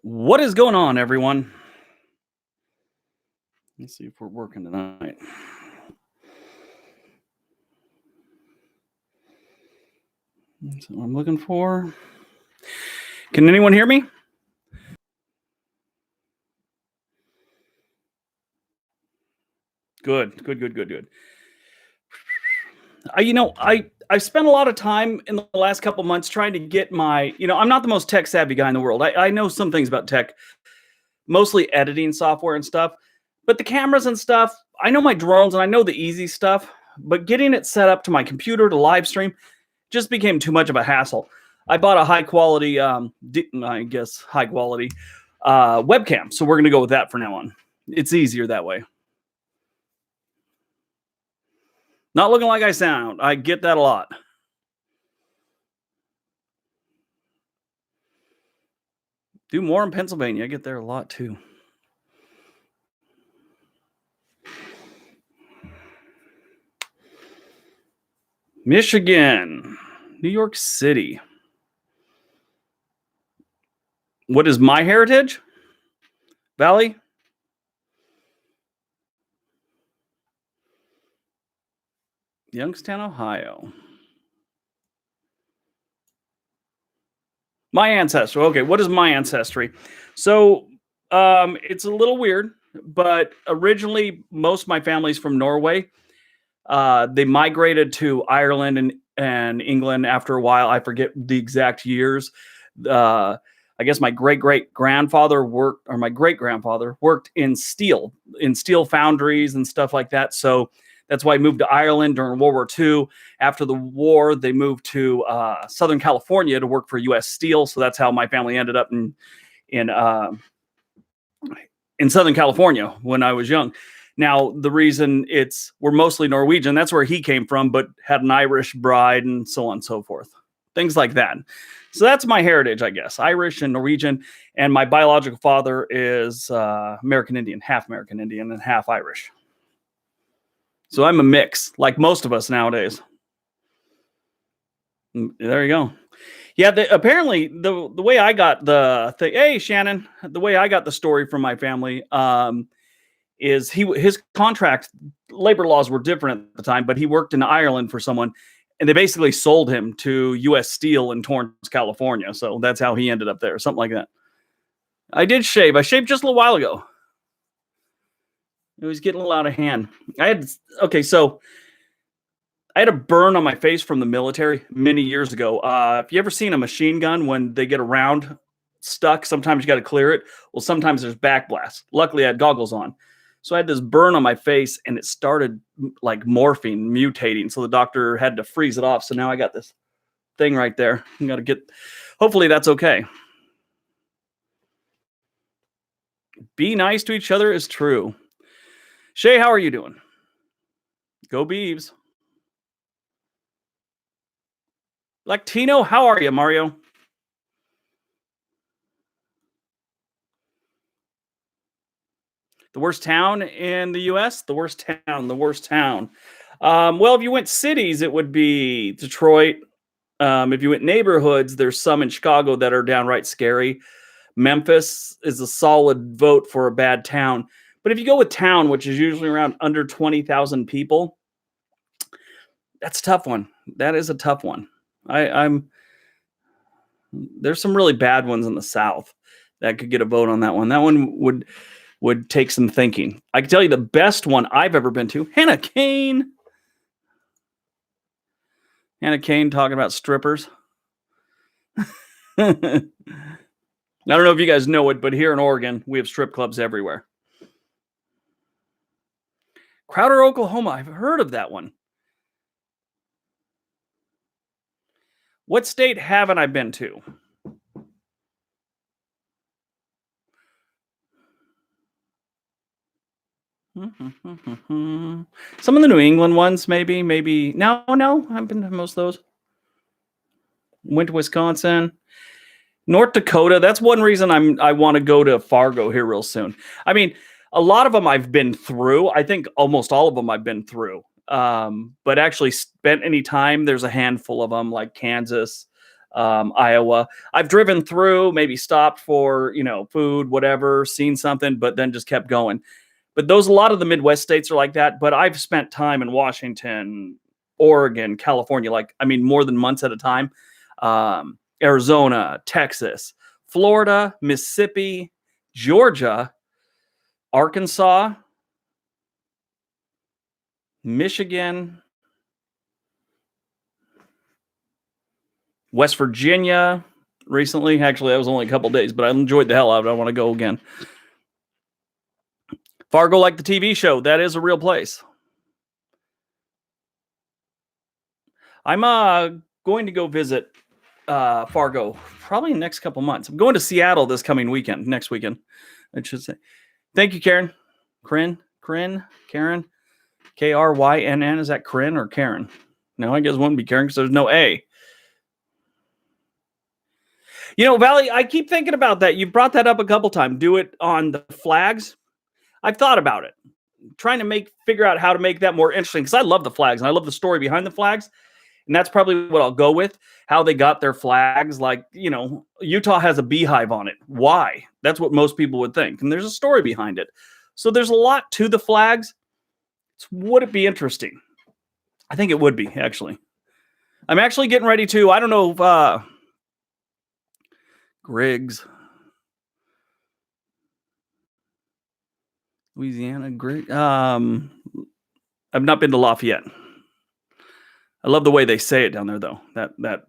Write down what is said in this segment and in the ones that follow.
What is going on, everyone? Let's see if we're working tonight. That's what I'm looking for. Can anyone hear me? Good. I've spent a lot of time in the last couple months trying to get my, I'm not the most tech savvy guy in the world. I know some things about tech, mostly editing software and stuff, but the cameras and stuff, I know my drones and I know the easy stuff, but getting it set up to my computer to live stream just became too much of a hassle. I bought a high quality, high quality webcam. So we're going to go with that for now on. It's easier that way. Not looking like I sound. I get that a lot. Do more in Pennsylvania. I get there a lot too. Michigan, New York City. What is my heritage? Valley? Youngstown, Ohio. My ancestry. Okay, what is my ancestry? So it's a little weird, but originally most of my family's from Norway. They migrated to Ireland and England after a while. I forget the exact years. I guess my great grandfather worked in steel foundries and stuff like that. So that's why he moved to Ireland during World War II. After the war, they moved to Southern California to work for U.S. Steel. So that's how my family ended up in Southern California when I was young. Now, the reason we're mostly Norwegian, that's where he came from, but had an Irish bride and so on and so forth. Things like that. So that's my heritage, I guess. Irish and Norwegian. And my biological father is American Indian and half Irish. So I'm a mix, like most of us nowadays. There you go. Yeah, apparently the way I got the thing, hey, Shannon, the way I got the story from my family is his contract, labor laws were different at the time, but he worked in Ireland for someone, and they basically sold him to U.S. Steel in Torrance, California. So that's how he ended up there, something like that. I did shave. I shaved just a little while ago. It was getting a little out of hand. So I had a burn on my face from the military many years ago. If you ever seen a machine gun, when they get a round stuck, sometimes you got to clear it. Well, sometimes there's backblast. Luckily, I had goggles on. So I had this burn on my face, and it started like morphing, mutating. So the doctor had to freeze it off. So now I got this thing right there. I got to hopefully that's okay. Be nice to each other is true. Shay, how are you doing? Go Beavs. Latino, how are you, Mario? The worst town in the U.S.? The worst town. Well, if you went cities, it would be Detroit. If you went neighborhoods, there's some in Chicago that are downright scary. Memphis is a solid vote for a bad town. But if you go with town, which is usually around under 20,000 people, that's a tough one. That is a tough one. There's some really bad ones in the South that could get a vote on that one. That one would take some thinking. I can tell you the best one I've ever been to, Hannah Kane. Hannah Kane talking about strippers. I don't know if you guys know it, but here in Oregon, we have strip clubs everywhere. Crowder, Oklahoma. I've heard of that one. What state haven't I been to? Some of the New England ones, maybe. No, I've been to most of those. Went to Wisconsin. North Dakota. That's one reason I want to go to Fargo here real soon. I mean, a lot of them I've been through. I think almost all of them I've been through. But actually spent any time, there's a handful of them, like Kansas, Iowa. I've driven through, maybe stopped for, food, whatever, seen something, but then just kept going. But a lot of the Midwest states are like that. But I've spent time in Washington, Oregon, California, more than months at a time. Arizona, Texas, Florida, Mississippi, Georgia, Arkansas, Michigan, West Virginia recently. Actually, that was only a couple days, but I enjoyed the hell out of it. I want to go again. Fargo, like the TV show, that is a real place. I'm going to go visit Fargo probably in the next couple months. I'm going to Seattle this coming weekend, next weekend, I should say. Thank you, Karen. Karen, Krynn. Is that Krynn or Karen? No, I guess it wouldn't be Karen because there's no A. Valley, I keep thinking about that. You brought that up a couple times. Do it on the flags. I've thought about it. Trying to figure out how to make that more interesting because I love the flags and I love the story behind the flags. And that's probably what I'll go with, how they got their flags. Like, Utah has a beehive on it. Why? That's what most people would think. And there's a story behind it. So there's a lot to the flags. Would it be interesting? I think it would be, actually. I'm actually getting ready to, I don't know if Briggs, Louisiana, Briggs. I've not been to Lafayette. I love the way they say it down there, though. That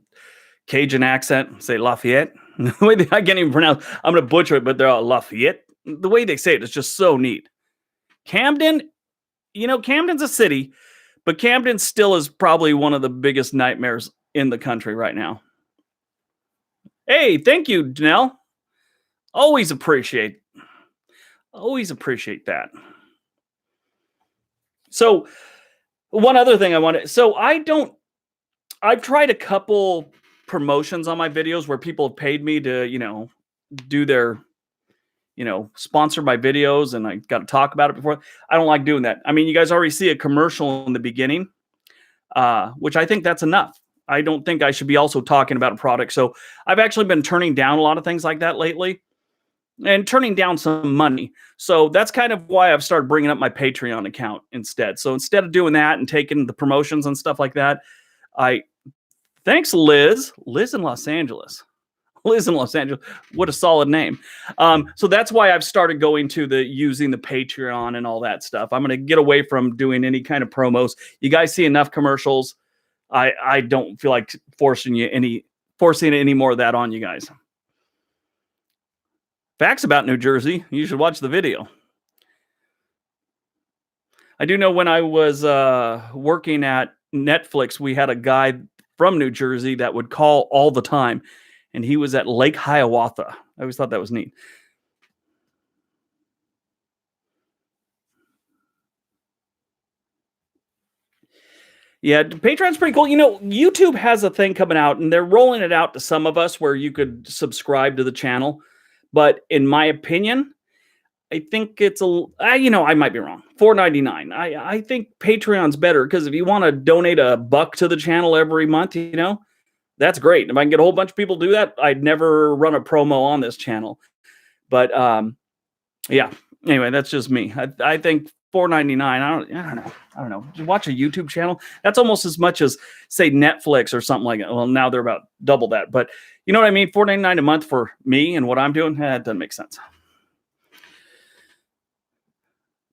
Cajun accent, say Lafayette. The way I can't even pronounce. I'm going to butcher it, but they're all Lafayette. The way they say it is just so neat. Camden, Camden's a city, but Camden still is probably one of the biggest nightmares in the country right now. Hey, thank you, Janelle. Always appreciate that. So one other thing I've tried a couple promotions on my videos where people have paid me to, do their, sponsor my videos, and I got to talk about it before. I don't like doing that. You guys already see a commercial in the beginning, which I think that's enough. I don't think I should be also talking about a product. So I've actually been turning down a lot of things like that lately and turning down some money. So that's kind of why I've started bringing up my Patreon account instead. So instead of doing that and taking the promotions and stuff like that, thanks, Liz in Los Angeles. What a solid name. So that's why I've started going to using the Patreon and all that stuff. I'm going to get away from doing any kind of promos. You guys see enough commercials. I don't feel like forcing any more of that on you guys. Facts about New Jersey. You should watch the video. I do know when I was working at Netflix, we had a guy from New Jersey that would call all the time, and he was at Lake Hiawatha. I always thought that was neat. Yeah, Patreon's pretty cool. YouTube has a thing coming out, and they're rolling it out to some of us where you could subscribe to the channel. But in my opinion, I think it's I might be wrong. $4.99. I think Patreon's better because if you want to donate $1 to the channel every month, that's great. If I can get a whole bunch of people to do that, I'd never run a promo on this channel. But yeah. Anyway, that's just me. I think $4.99. I don't know. You watch a YouTube channel. That's almost as much as say Netflix or something like that. Well, now they're about double that. But you know what I mean? $4.99 a month for me and what I'm doing. That doesn't make sense.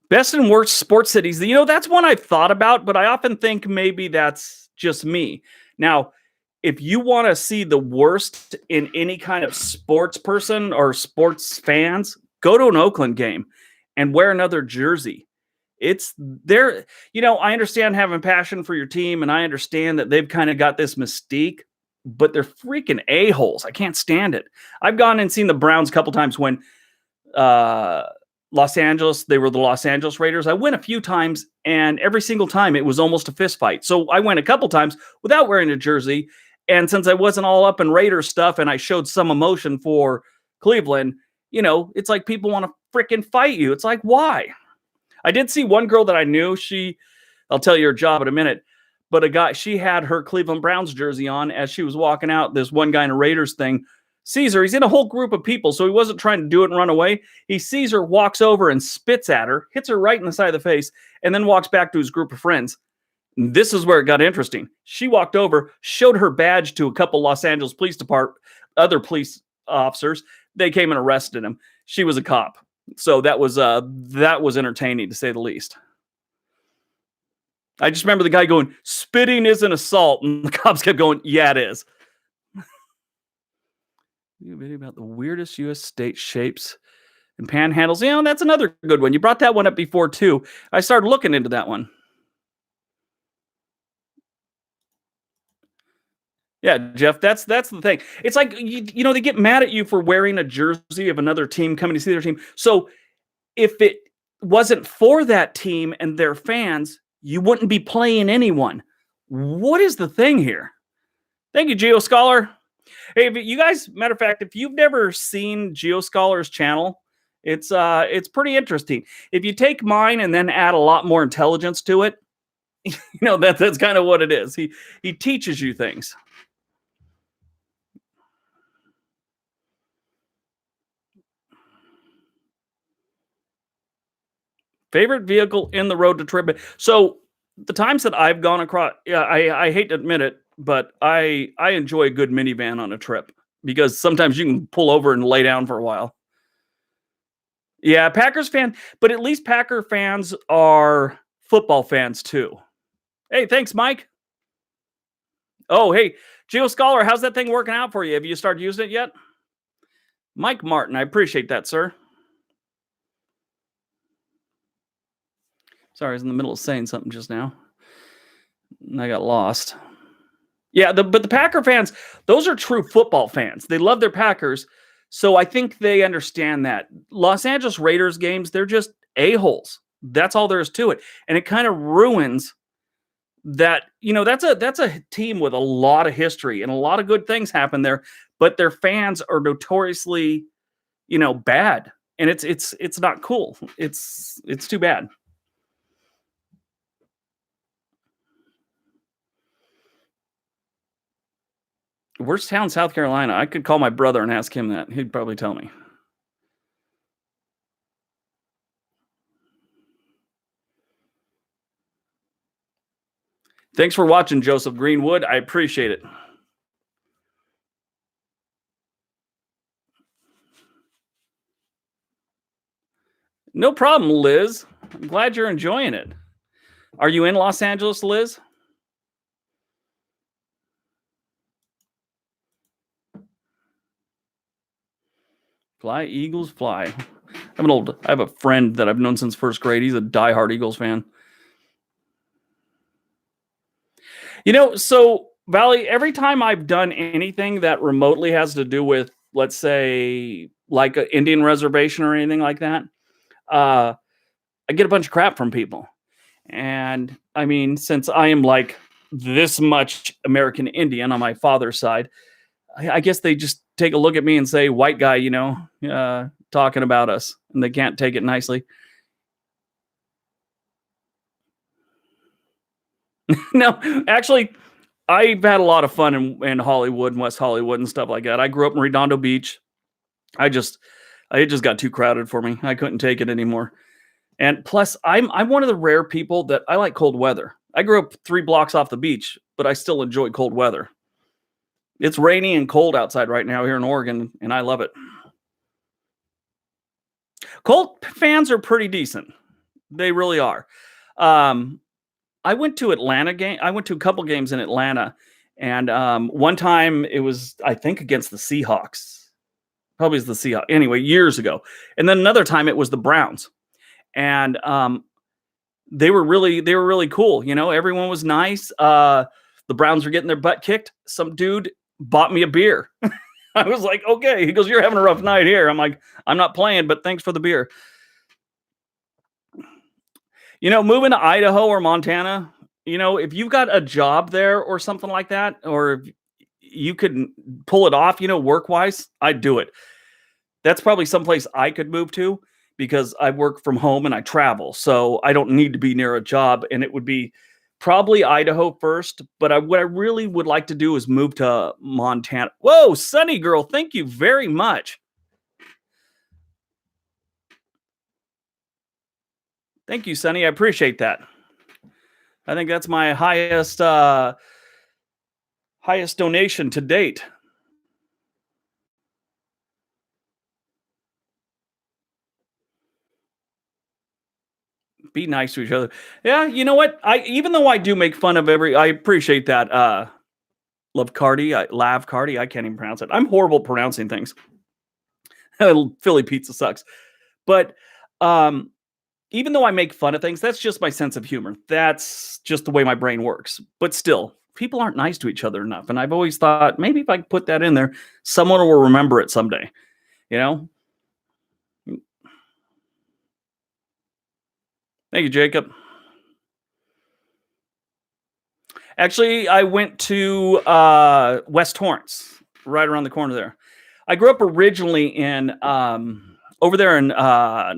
Best and worst sports cities. That's one I've thought about, but I often think maybe that's just me. Now, if you want to see the worst in any kind of sports person or sports fans, go to an Oakland game and wear another jersey. It's there. I understand having passion for your team, and I understand that they've kind of got this mystique, but they're freaking a-holes. I can't stand it. I've gone and seen the Browns a couple times when Los Angeles, they were the Los Angeles Raiders. I went a few times, and every single time it was almost a fist fight. So I went a couple times without wearing a jersey. And since I wasn't all up in Raiders stuff and I showed some emotion for Cleveland, it's like people want to freaking fight you. It's like, why? I did see one girl that I knew. I'll tell you her job in a minute, but she had her Cleveland Browns jersey on as she was walking out. This one guy in a Raiders thing sees her. He's in a whole group of people, so he wasn't trying to do it and run away. He sees her, walks over and spits at her, hits her right in the side of the face, and then walks back to his group of friends. This is where it got interesting. She walked over, showed her badge to a couple Los Angeles Police Department, other police officers. They came and arrested him. She was a cop. So that was entertaining, to say the least. I just remember the guy going, "Spitting isn't assault," and the cops kept going, "Yeah, it is." A video about the weirdest U.S. state shapes and panhandles. You know, that's another good one. You brought that one up before too. I started looking into that one. Yeah, Jeff, that's the thing. It's like, they get mad at you for wearing a jersey of another team, coming to see their team. So if it wasn't for that team and their fans, you wouldn't be playing anyone. What is the thing here? Thank you, GeoScholar. Hey, if you guys, matter of fact, if you've never seen GeoScholar's channel, it's pretty interesting. If you take mine and then add a lot more intelligence to it, that's kind of what it is. He teaches you things. Favorite vehicle in the road to trip. So the times that I've gone across, I hate to admit it, but I enjoy a good minivan on a trip because sometimes you can pull over and lay down for a while. Yeah, Packers fan, but at least Packer fans are football fans too. Hey, thanks, Mike. Oh, hey, GeoScholar, how's that thing working out for you? Have you started using it yet? Mike Martin, I appreciate that, sir. Sorry, I was in the middle of saying something just now, and I got lost. Yeah, but the Packer fans, those are true football fans. They love their Packers, so I think they understand that. Los Angeles Raiders games, they're just a-holes. That's all there is to it, and it kind of ruins that. That's a team with a lot of history, and a lot of good things happen there, but their fans are notoriously, bad, and it's not cool. It's too bad. Worst town, South Carolina. I could call my brother and ask him that. He'd probably tell me. Thanks for watching, Joseph Greenwood. I appreciate it. No problem, Liz. I'm glad you're enjoying it. Are you in Los Angeles, Liz? Fly, Eagles, fly. I have a friend that I've known since first grade. He's a diehard Eagles fan. So Valley, every time I've done anything that remotely has to do with, let's say, like an Indian reservation or anything like that, I get a bunch of crap from people. And I mean, since I am like this much American Indian on my father's side, I guess they just take a look at me and say, white guy, talking about us, and they can't take it nicely. No, actually, I've had a lot of fun in Hollywood and West Hollywood and stuff like that. I grew up in Redondo Beach. It just got too crowded for me. I couldn't take it anymore. And plus, I'm one of the rare people that I like cold weather. I grew up 3 blocks off the beach, but I still enjoy cold weather. It's rainy and cold outside right now here in Oregon, and I love it. Colt fans are pretty decent. They really are. I went to Atlanta game. I went to a couple games in Atlanta, and one time it was, I think, against the Seahawks. Probably was the Seahawks. Anyway, years ago. And then another time it was the Browns. And they were really cool. Everyone was nice. The Browns were getting their butt kicked. Some dude bought me a beer. I was like, okay. He goes, "You're having a rough night here." I'm like, "I'm not playing, but thanks for the beer." Moving to Idaho or Montana, if you've got a job there or something like that, or if you could pull it off, work-wise, I'd do it. That's probably someplace I could move to because I work from home and I travel. So I don't need to be near a job, and it would be Probably Idaho first, but what I really would like to do is move to Montana. Whoa, Sunny Girl, thank you very much. Thank you, Sunny. I appreciate that. I think that's my highest donation to date. Be nice to each other. Yeah, you know what? I even though I do make fun of I appreciate that. Love Cardi, Lav Cardi. I can't even pronounce it. I'm horrible at pronouncing things. Philly pizza sucks. But um, even though I make fun of things, that's just my sense of humor. That's just the way my brain works. But still, people aren't nice to each other enough. And I've always thought maybe if I put that in there, someone will remember it someday. You know? Thank you, Jacob. Actually, I went to West Torrance, right around the corner there. I grew up originally in over there in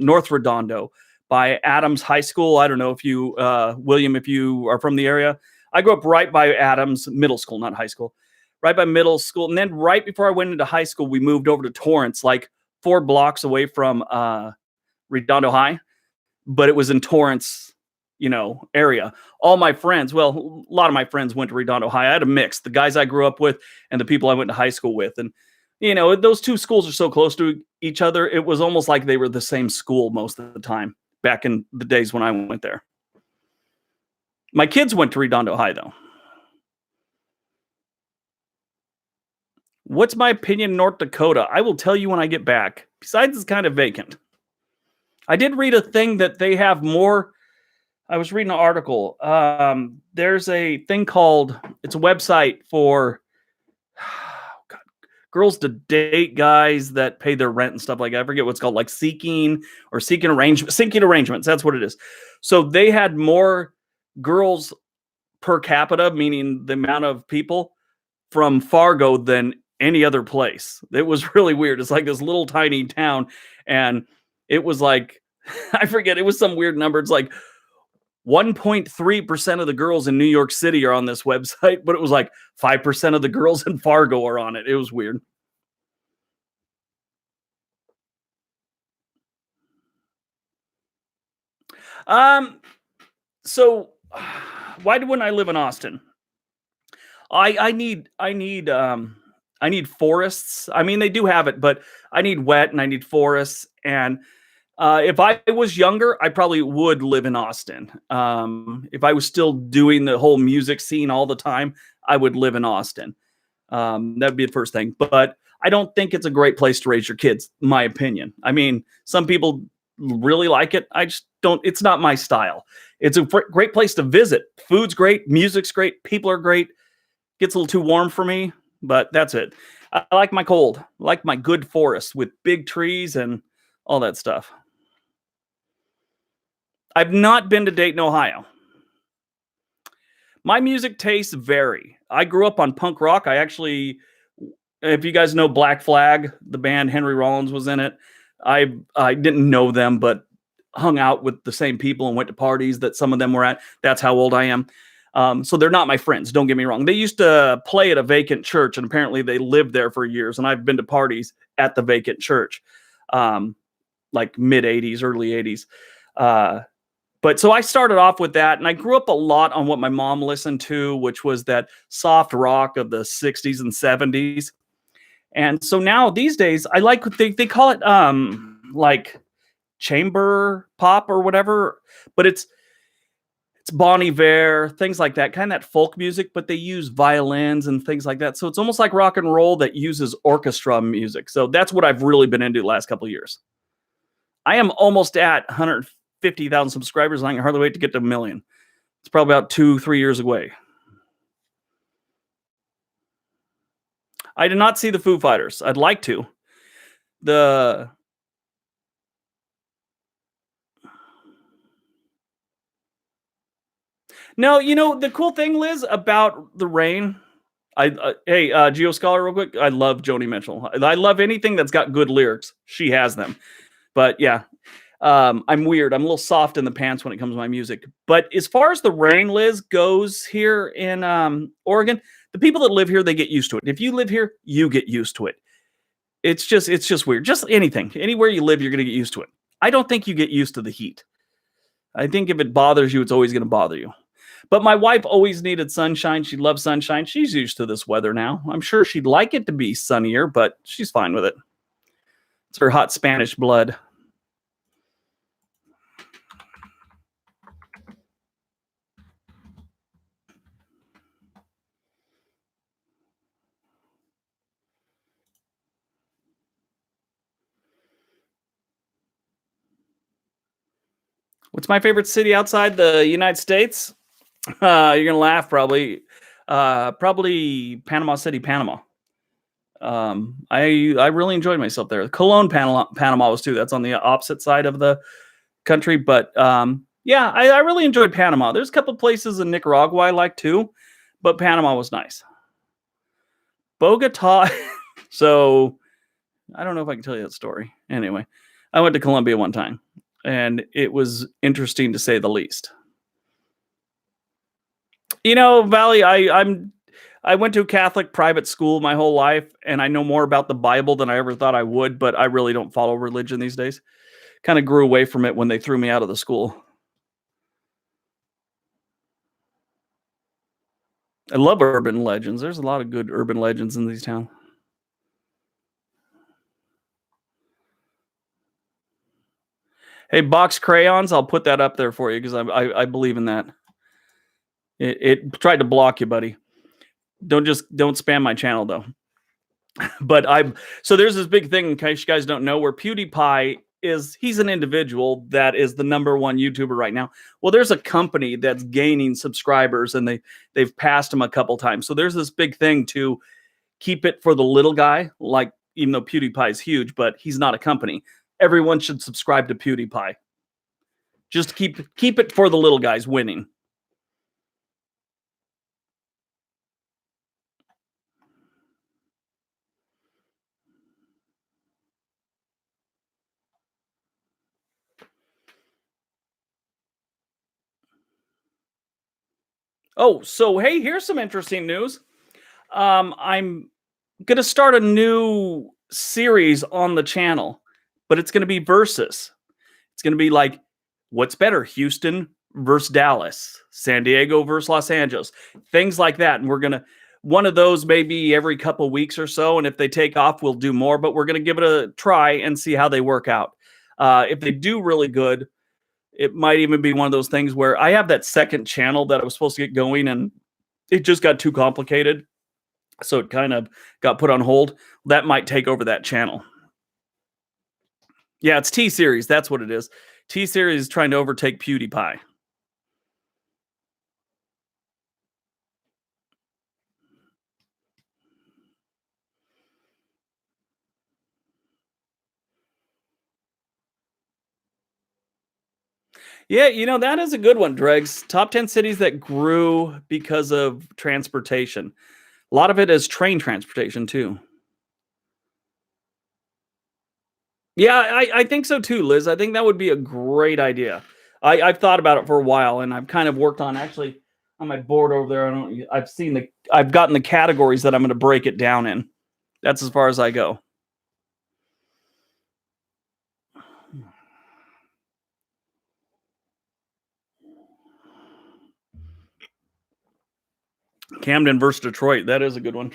North Redondo by Adams High School. I don't know if you, William, if you are from the area. I grew up right by Adams Middle School, not high school, right by middle school. And then right before I went into high school, we moved over to Torrance, like 4 blocks away from Redondo High, but it was in Torrance, area. All my friends, well, a lot of my friends went to Redondo High. I had a mix, the guys I grew up with and the people I went to high school with. And, those two schools are so close to each other. It was almost like they were the same school most of the time back in the days when I went there. My kids went to Redondo High, though. What's my opinion in North Dakota? I will tell you when I get back. Besides, it's kind of vacant. I did read a thing that they have more. I was reading an article. There's a thing called, it's a website for girls to date guys that pay their rent and stuff like that. I forget what's called, like Seeking Arrangements. That's what it is. So they had more girls per capita, meaning the amount of people from Fargo than any other place. It was really weird. It's like this little tiny town. And it was like, I forget, it was some weird number. It's like 1.3% of the girls in New York City are on this website, but it was like 5% of the girls in Fargo are on it. It was weird. So why wouldn't I live in Austin? I need forests. I mean, they do have it, but I need wet and I need forests. And if I was younger, I probably would live in Austin. If I was still doing the whole music scene all the time, I would live in Austin. That'd be the first thing. But I don't think it's a great place to raise your kids, my opinion. I mean, some people really like it. I just don't. It's not my style. It's a great place to visit. Food's great. Music's great. People are great. Gets a little too warm for me, but that's it. I like my cold. I like my good forest with big trees and all that stuff. I've not been to Dayton, Ohio. My music tastes vary. I grew up on punk rock. If you guys know Black Flag, the band Henry Rollins was in it. I didn't know them, but hung out with the same people and went to parties that some of them were at. That's how old I am. So they're not my friends. Don't get me wrong. They used to play at a vacant church, and apparently they lived there for years. And I've been to parties at the vacant church, like mid 80s, early 80s. But so I started off with that, and I grew up a lot on what my mom listened to, which was that soft rock of the 60s and 70s. And so now these days, I like what they call it, like chamber pop or whatever, but it's Bon Iver, things like that, kind of that folk music, but they use violins and things like that. So it's almost like rock and roll that uses orchestra music. So that's what I've really been into the last couple of years. I am almost at 150,000 subscribers, and I can hardly wait to get to 1 million. It's probably about 2-3 years away. I did not see the Foo Fighters. I'd like to. No, the cool thing, Liz, about the rain. Hey, Geo Scholar, real quick. I love Joni Mitchell. I love anything that's got good lyrics. She has them. But yeah, I'm weird. I'm a little soft in the pants when it comes to my music. But as far as the rain, Liz, goes here in Oregon, the people that live here, they get used to it. If you live here, you get used to it. It's just weird. Just anything, anywhere you live, you're gonna get used to it. I don't think you get used to the heat. I think if it bothers you, it's always gonna bother you. But my wife always needed sunshine. She loves sunshine. She's used to this weather now. I'm sure she'd like it to be sunnier, but she's fine with it. It's her hot Spanish blood. What's my favorite city outside the United States? You're gonna laugh probably. Probably Panama City, Panama. I really enjoyed myself there. Cologne, Panama was too. That's on the opposite side of the country, but yeah, I really enjoyed Panama. There's a couple places in Nicaragua I like too, but Panama was nice. Bogota. So I don't know if I can tell you that story. Anyway, I went to Colombia one time, and it was interesting to say the least. Valley, I went to a Catholic private school my whole life, and I know more about the Bible than I ever thought I would, but I really don't follow religion these days. Kind of grew away from it when they threw me out of the school. I love urban legends. There's a lot of good urban legends in these towns. Hey, box crayons, I'll put that up there for you because I believe in that. It tried to block you, buddy. Don't spam my channel though. But so there's this big thing in case you guys don't know where PewDiePie he's an individual that is the #1 YouTuber right now. Well, there's a company that's gaining subscribers and they've passed him a couple times. So there's this big thing to keep it for the little guy, like even though PewDiePie is huge, but he's not a company. Everyone should subscribe to PewDiePie. Just keep it for the little guys winning. Oh, so hey, here's some interesting news. I'm gonna start a new series on the channel, but it's gonna be versus. It's gonna be like, what's better, Houston versus Dallas, San Diego versus Los Angeles, things like that. And we're gonna one of those maybe every couple weeks or so. And if they take off, we'll do more. But we're gonna give it a try and see how they work out. If they do really good, it might even be one of those things where I have that second channel that I was supposed to get going and it just got too complicated. So it kind of got put on hold. That might take over that channel. Yeah, it's T-Series. That's what it is. T-Series is trying to overtake PewDiePie. Yeah, that is a good one, Dregs. Top 10 cities that grew because of transportation. A lot of it is train transportation, too. Yeah, I think so too, Liz. I think that would be a great idea. I've thought about it for a while, and I've kind of worked on actually on my board over there. I've gotten the categories that I'm going to break it down in. That's as far as I go. Camden versus Detroit. That is a good one.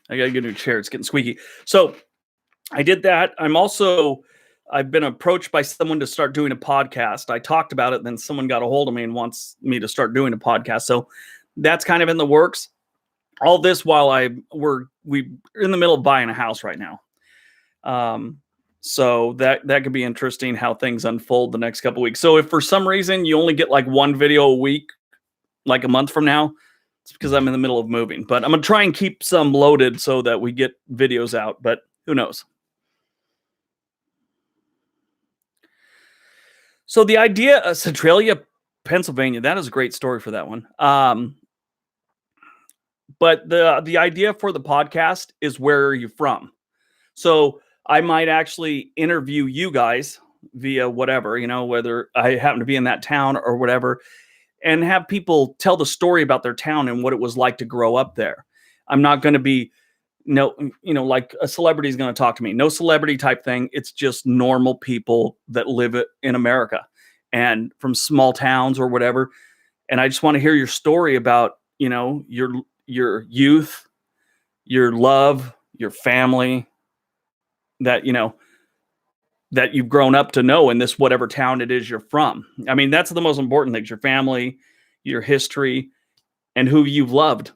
I got to get a new chair. It's getting squeaky. So I did that. I've been approached by someone to start doing a podcast. I talked about it, then someone got a hold of me and wants me to start doing a podcast. So that's kind of in the works. All this while we're in the middle of buying a house right now. So that could be interesting how things unfold the next couple of weeks. So if for some reason you only get like one video a week, like a month from now, it's because I'm in the middle of moving. But I'm going to try and keep some loaded so that we get videos out. But who knows? So the idea, Centralia, Pennsylvania, that is a great story for that one. But the idea for the podcast is where are you from? So I might actually interview you guys via whatever, whether I happen to be in that town or whatever, and have people tell the story about their town and what it was like to grow up there. I'm not going to be no, like a celebrity is going to talk to me. No celebrity type thing. It's just normal people that live in America and from small towns or whatever. And I just want to hear your story about, your youth, your love, your family that, that you've grown up to know in this whatever town it is you're from. I mean, that's the most important things, your family, your history, and who you've loved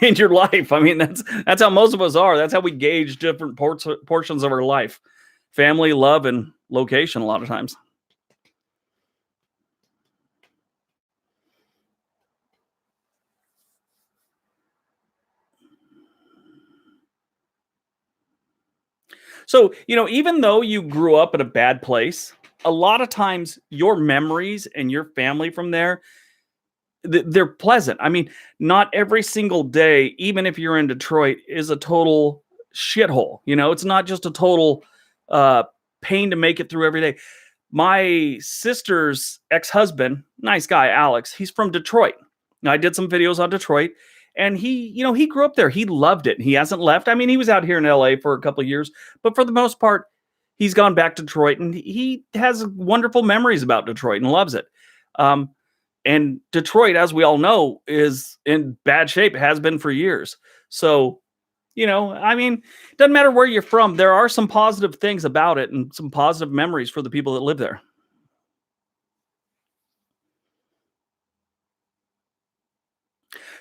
in your life. I mean, that's how most of us are. That's how we gauge different portions of our life. Family, love, and location a lot of times. So, even though you grew up in a bad place, a lot of times your memories and your family from there, they're pleasant. I mean, not every single day, even if you're in Detroit, is a total shithole. It's not just a total uh, pain to make it through every day. My sister's ex-husband, nice guy, Alex, he's from Detroit. Now, I did some videos on Detroit, and he grew up there. He loved it. He hasn't left. I mean, he was out here in LA for a couple of years, but for the most part, he's gone back to Detroit, and he has wonderful memories about Detroit and loves it. Um, and Detroit, as we all know, is in bad shape, has been for years. So, I mean, it doesn't matter where you're from. There are some positive things about it and some positive memories for the people that live there.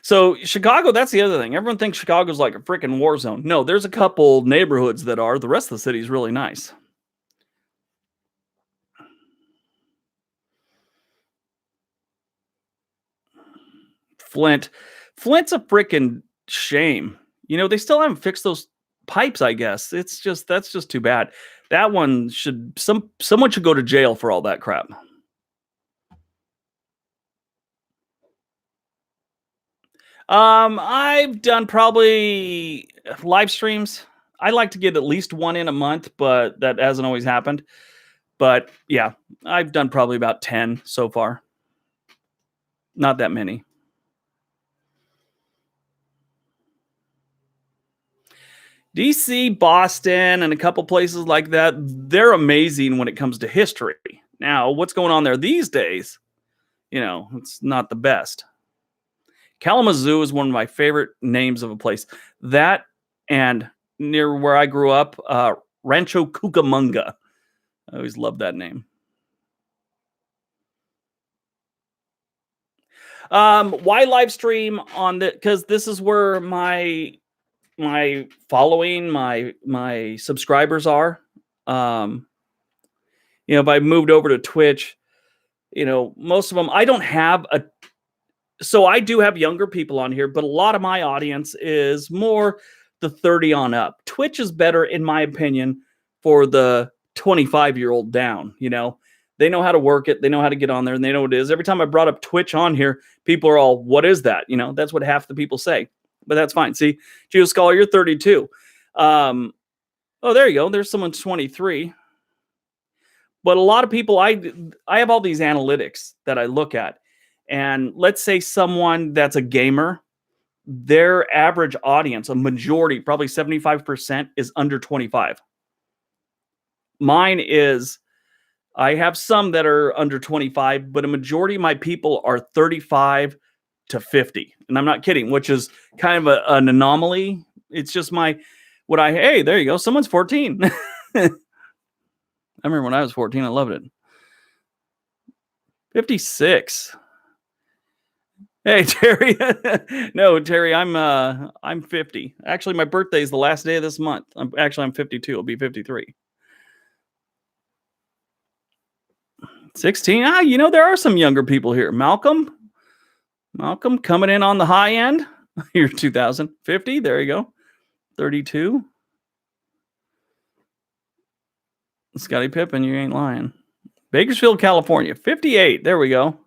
So Chicago, that's the other thing. Everyone thinks Chicago's like a freaking war zone. No, there's a couple neighborhoods that are. The rest of the city is really nice. Flint. Flint's a freaking shame. They still haven't fixed those pipes, I guess. That's just too bad. That one should someone should go to jail for all that crap. I've done probably live streams. I like to get at least one in a month, but that hasn't always happened. But yeah, I've done probably about 10 so far. Not that many. DC, Boston, and a couple places like that, they're amazing when it comes to history. Now, what's going on there these days? It's not the best. Kalamazoo is one of my favorite names of a place. That and near where I grew up, Rancho Cucamonga. I always loved that name. Why live stream on the? Because this is where my following, my subscribers are. If I moved over to Twitch, most of them I don't have a. So I do have younger people on here, but a lot of my audience is more the 30 on up. Twitch is better, in my opinion, for the 25-year-old down. They know how to work it. They know how to get on there, and they know what it is. Every time I brought up Twitch on here, people are all, what is that? That's what half the people say, but that's fine. See, GeoScholar, you're 32. Oh, there you go. There's someone 23. But a lot of people, I have all these analytics that I look at. And let's say someone that's a gamer, their average audience, a majority, probably 75%, is under 25. Mine is, I have some that are under 25, but a majority of my people are 35 to 50. And I'm not kidding, which is kind of an anomaly. It's just hey, there you go. Someone's 14. I remember when I was 14, I loved it. 56. Hey, Terry. No, Terry, I'm 50. Actually, my birthday is the last day of this month. I'm 52. I'll be 53. 16. There are some younger people here. Malcolm coming in on the high end. You're 2050. There you go. 32. Scottie Pippen, you ain't lying. Bakersfield, California. 58. There we go.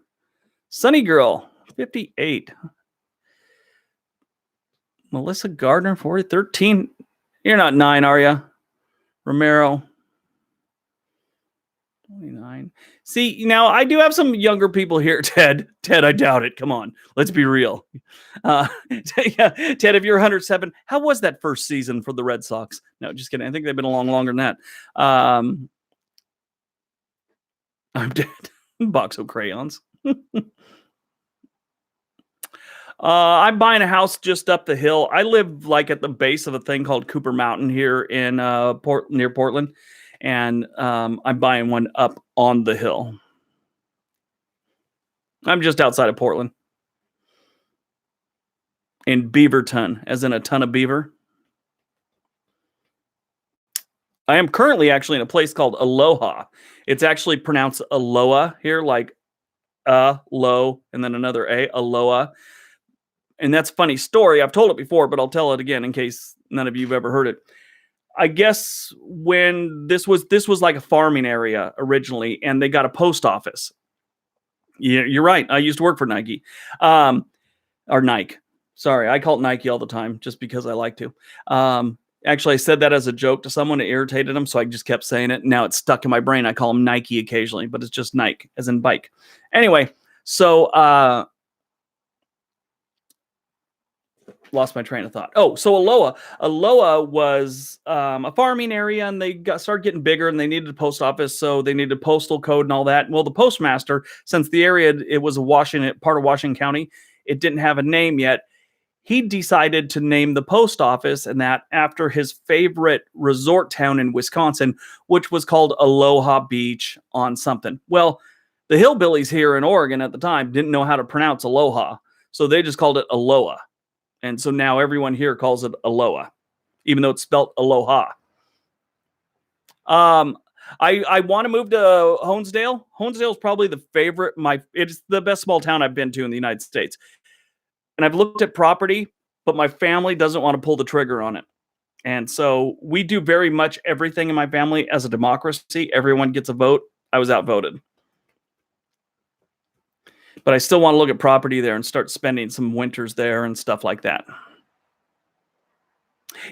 Sunny Girl. 58. Melissa Gardner, 13. You're not 9, are you? Romero, 29. See, now I do have some younger people here, Ted. Ted, I doubt it. Come on, let's be real. Yeah, Ted, if you're 107, how was that first season for the Red Sox? No, just kidding. I think they've been along longer than that. I'm dead. Box of crayons. I'm buying a house just up the hill. I live like at the base of a thing called Cooper Mountain here in near Portland, and I'm buying one up on the hill. I'm just outside of Portland, in Beaverton, as in a ton of beaver. I am currently actually in a place called Aloha. It's actually pronounced Aloha here, like low, and then another A, Aloha. And that's a funny story. I've told it before, but I'll tell it again in case none of you have ever heard it. I guess when this was like a farming area originally, and they got a post office. Yeah, you're right. I used to work for Nike, or Nike. Sorry, I call it Nike all the time just because I like to. Actually, I said that as a joke to someone. It irritated them, so I just kept saying it. Now it's stuck in my brain. I call them Nike occasionally, but it's just Nike, as in bike. Anyway, so lost my train of thought. Oh, so Aloha was a farming area, and they started getting bigger, and they needed a post office, so they needed a postal code and all that. Well, the postmaster, since the area, it was part of Washington County, it didn't have a name yet. He decided to name the post office and that after his favorite resort town in Wisconsin, which was called Aloha Beach on something. Well, the hillbillies here in Oregon at the time didn't know how to pronounce Aloha, so they just called it Aloha. And so now everyone here calls it Aloha, even though it's spelled Aloha. I want to move to Honesdale. Honesdale is probably it's the best small town I've been to in the United States. And I've looked at property, but my family doesn't want to pull the trigger on it. And so we do very much everything in my family as a democracy. Everyone gets a vote. I was outvoted. But I still want to look at property there and start spending some winters there and stuff like that.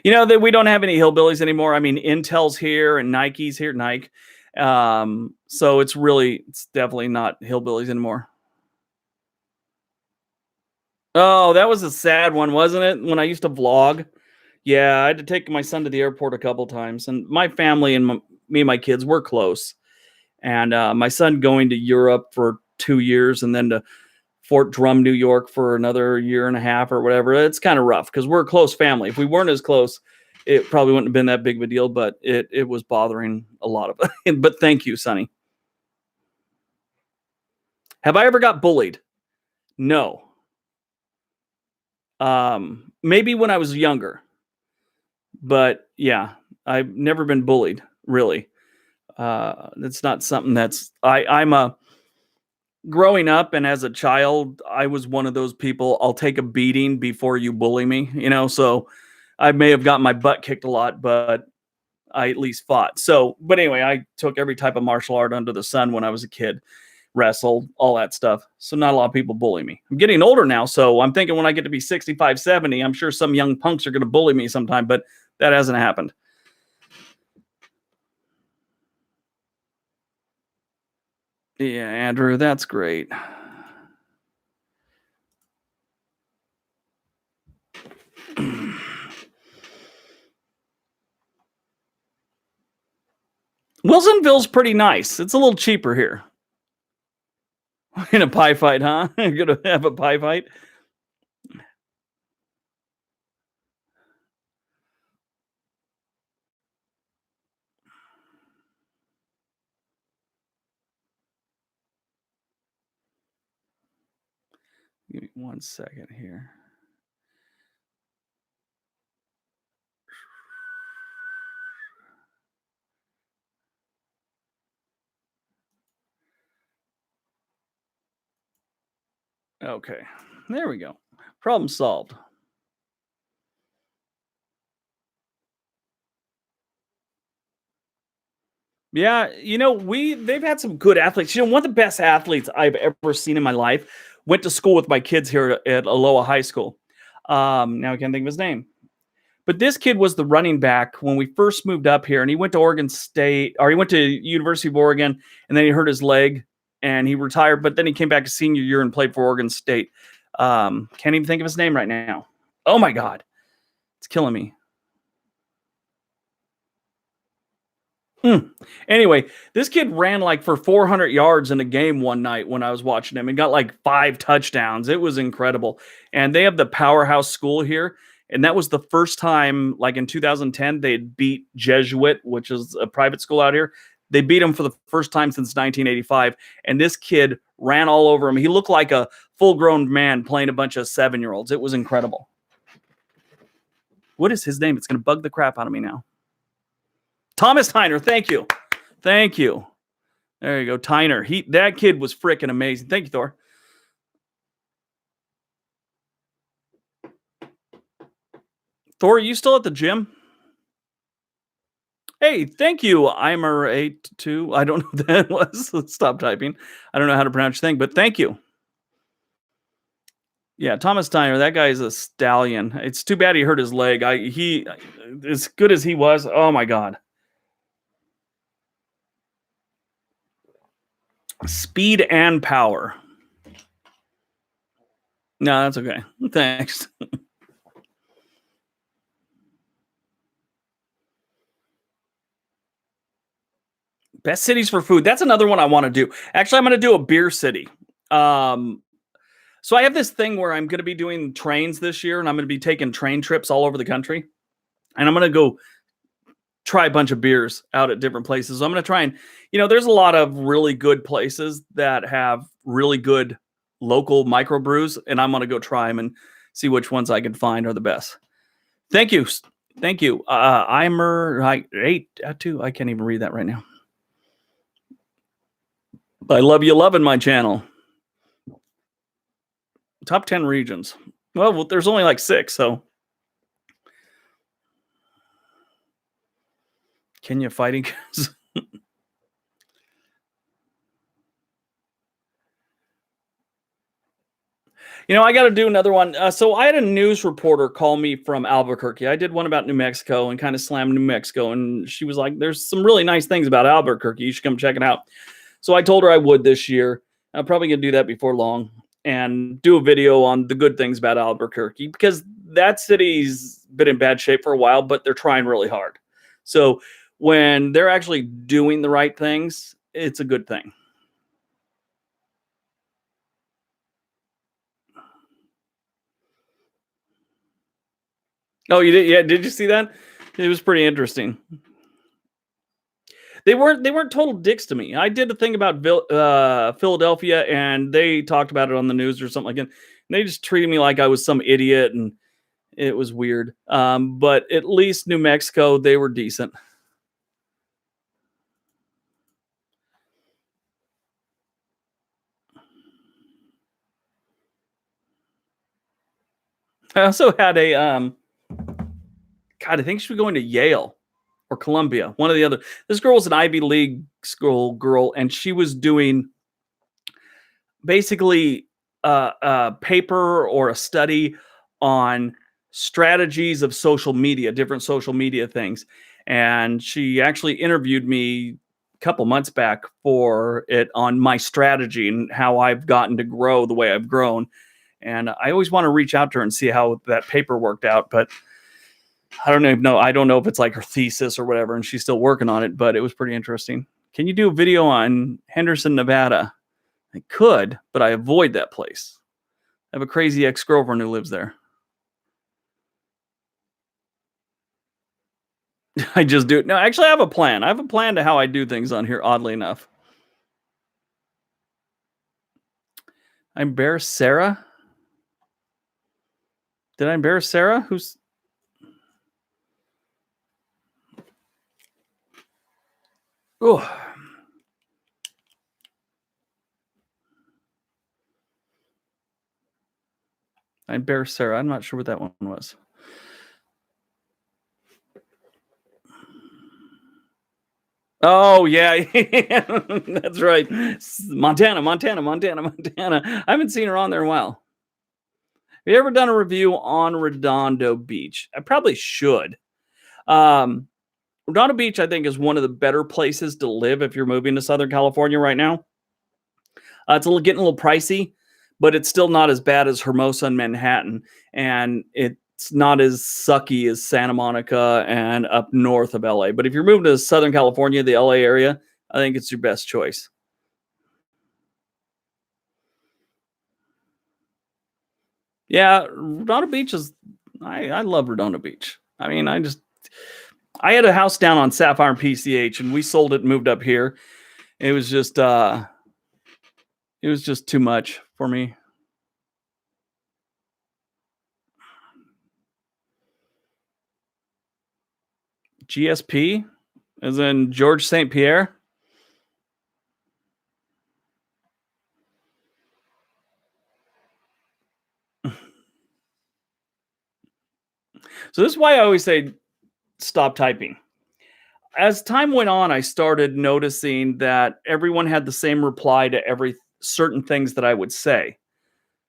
You know, that we don't have any hillbillies anymore. I mean, Intel's here and Nike's here, Nike. So it's definitely not hillbillies anymore. Oh, that was a sad one, wasn't it? When I used to vlog. Yeah, I had to take my son to the airport a couple times. And my family and me and my kids were close. And my son going to Europe for 2 years and then to Fort Drum, New York for another year and a half or whatever. It's kind of rough because we're a close family. If we weren't as close, it probably wouldn't have been that big of a deal, but it was bothering a lot of it. But thank you, Sonny. Have I ever got bullied? No. Maybe when I was younger, but yeah, I've never been bullied, really. It's not something I'm growing up, and as a child, I was one of those people, I'll take a beating before you bully me, so I may have gotten my butt kicked a lot, but I at least fought. So, but anyway, I took every type of martial art under the sun when I was a kid, wrestled, all that stuff. So not a lot of people bully me. I'm getting older now, so I'm thinking when I get to be 65, 70, I'm sure some young punks are going to bully me sometime, but that hasn't happened. Yeah, Andrew, that's great. Wilsonville's pretty nice. It's a little cheaper here. In a pie fight, huh? You're going to have a pie fight? Give me 1 second here. Okay, there we go. Problem solved. Yeah, they've had some good athletes. One of the best athletes I've ever seen in my life went to school with my kids here at Aloha High School. Now I can't think of his name. But this kid was the running back when we first moved up here, and he went to Oregon State, or he went to University of Oregon, and then he hurt his leg and he retired. But then he came back his senior year and played for Oregon State. Can't even think of his name right now. Oh my God, it's killing me. Anyway, this kid ran like for 400 yards in a game one night when I was watching him and got like 5 touchdowns. It was incredible. And they have the powerhouse school here. And that was the first time, like in 2010, they had beat Jesuit, which is a private school out here. They beat him for the first time since 1985. And this kid ran all over him. He looked like a full-grown man playing a bunch of 7-year-olds. It was incredible. What is his name? It's going to bug the crap out of me now. Thomas Tyner, thank you. Thank you. There you go, Tyner. That kid was freaking amazing. Thank you, Thor. Thor, are you still at the gym? Hey, thank you, Imer82. I don't know what that was. Let's stop typing. I don't know how to pronounce your thing, but thank you. Yeah, Thomas Tyner, that guy is a stallion. It's too bad he hurt his leg. He as good as he was, oh my God. Speed and power. No, that's okay. Thanks. Best cities for food. That's another one I want to do. Actually, I'm going to do a beer city. So I have this thing where I'm going to be doing trains this year, and I'm going to be taking train trips all over the country. And I'm going to go try a bunch of beers out at different places. So I'm going to try and, there's a lot of really good places that have really good local microbrews, and I'm going to go try them and see which ones I can find are the best. Thank you. Thank you. Imer82. I can't even read that right now. I love you loving my channel. Top 10 regions. Well, there's only like 6, so. Kenya fighting. I got to do another one. So I had a news reporter call me from Albuquerque. I did one about New Mexico and kind of slammed New Mexico. And she was like, there's some really nice things about Albuquerque. You should come check it out. So I told her I would this year. I'm probably going to do that before long and do a video on the good things about Albuquerque, because that city's been in bad shape for a while, but they're trying really hard. So when they're actually doing the right things, it's a good thing. Oh, you did? Yeah. Did you see that? It was pretty interesting. They weren't total dicks to me. I did a thing about Philadelphia, and they talked about it on the news or something like that. And they just treated me like I was some idiot, and it was weird. But at least New Mexico, they were decent. I also had a God, I think she was going to Yale or Columbia, one or the other. This girl was an Ivy League school girl, and she was doing basically a paper or a study on strategies of social media, different social media things. And she actually interviewed me a couple months back for it on my strategy and how I've gotten to grow the way I've grown. And I always want to reach out to her and see how that paper worked out, but I don't even know. I don't know if it's like her thesis or whatever, and she's still working on it, but it was pretty interesting. Can you do a video on Henderson, Nevada? I could, but I avoid that place. I have a crazy ex-girlfriend who lives there. I just do it. No, actually, I have a plan. I have a plan to how I do things on here, oddly enough. I embarrassed Sarah? Did I embarrass Sarah? Who's... Oh. I embarrassed Sarah. I'm not sure what that one was. Oh, yeah. That's right. Montana. I haven't seen her on there in a while. you ever done a review on Redondo Beach? I probably should. Um, Redondo Beach, I think, is one of the better places to live if you're moving to Southern California right now. It's getting a little pricey, but it's still not as bad as Hermosa and Manhattan, and it's not as sucky as Santa Monica and up north of LA. But if you're moving to Southern California, the LA area, I think it's your best choice. Yeah, Redondo Beach is. I love Redondo Beach. I mean, I had a house down on Sapphire and PCH, and we sold it and moved up here. It was just too much for me. GSP, as in George St. Pierre. So this is why I always say stop typing. As time went on, I started noticing that everyone had the same reply to every certain things that I would say.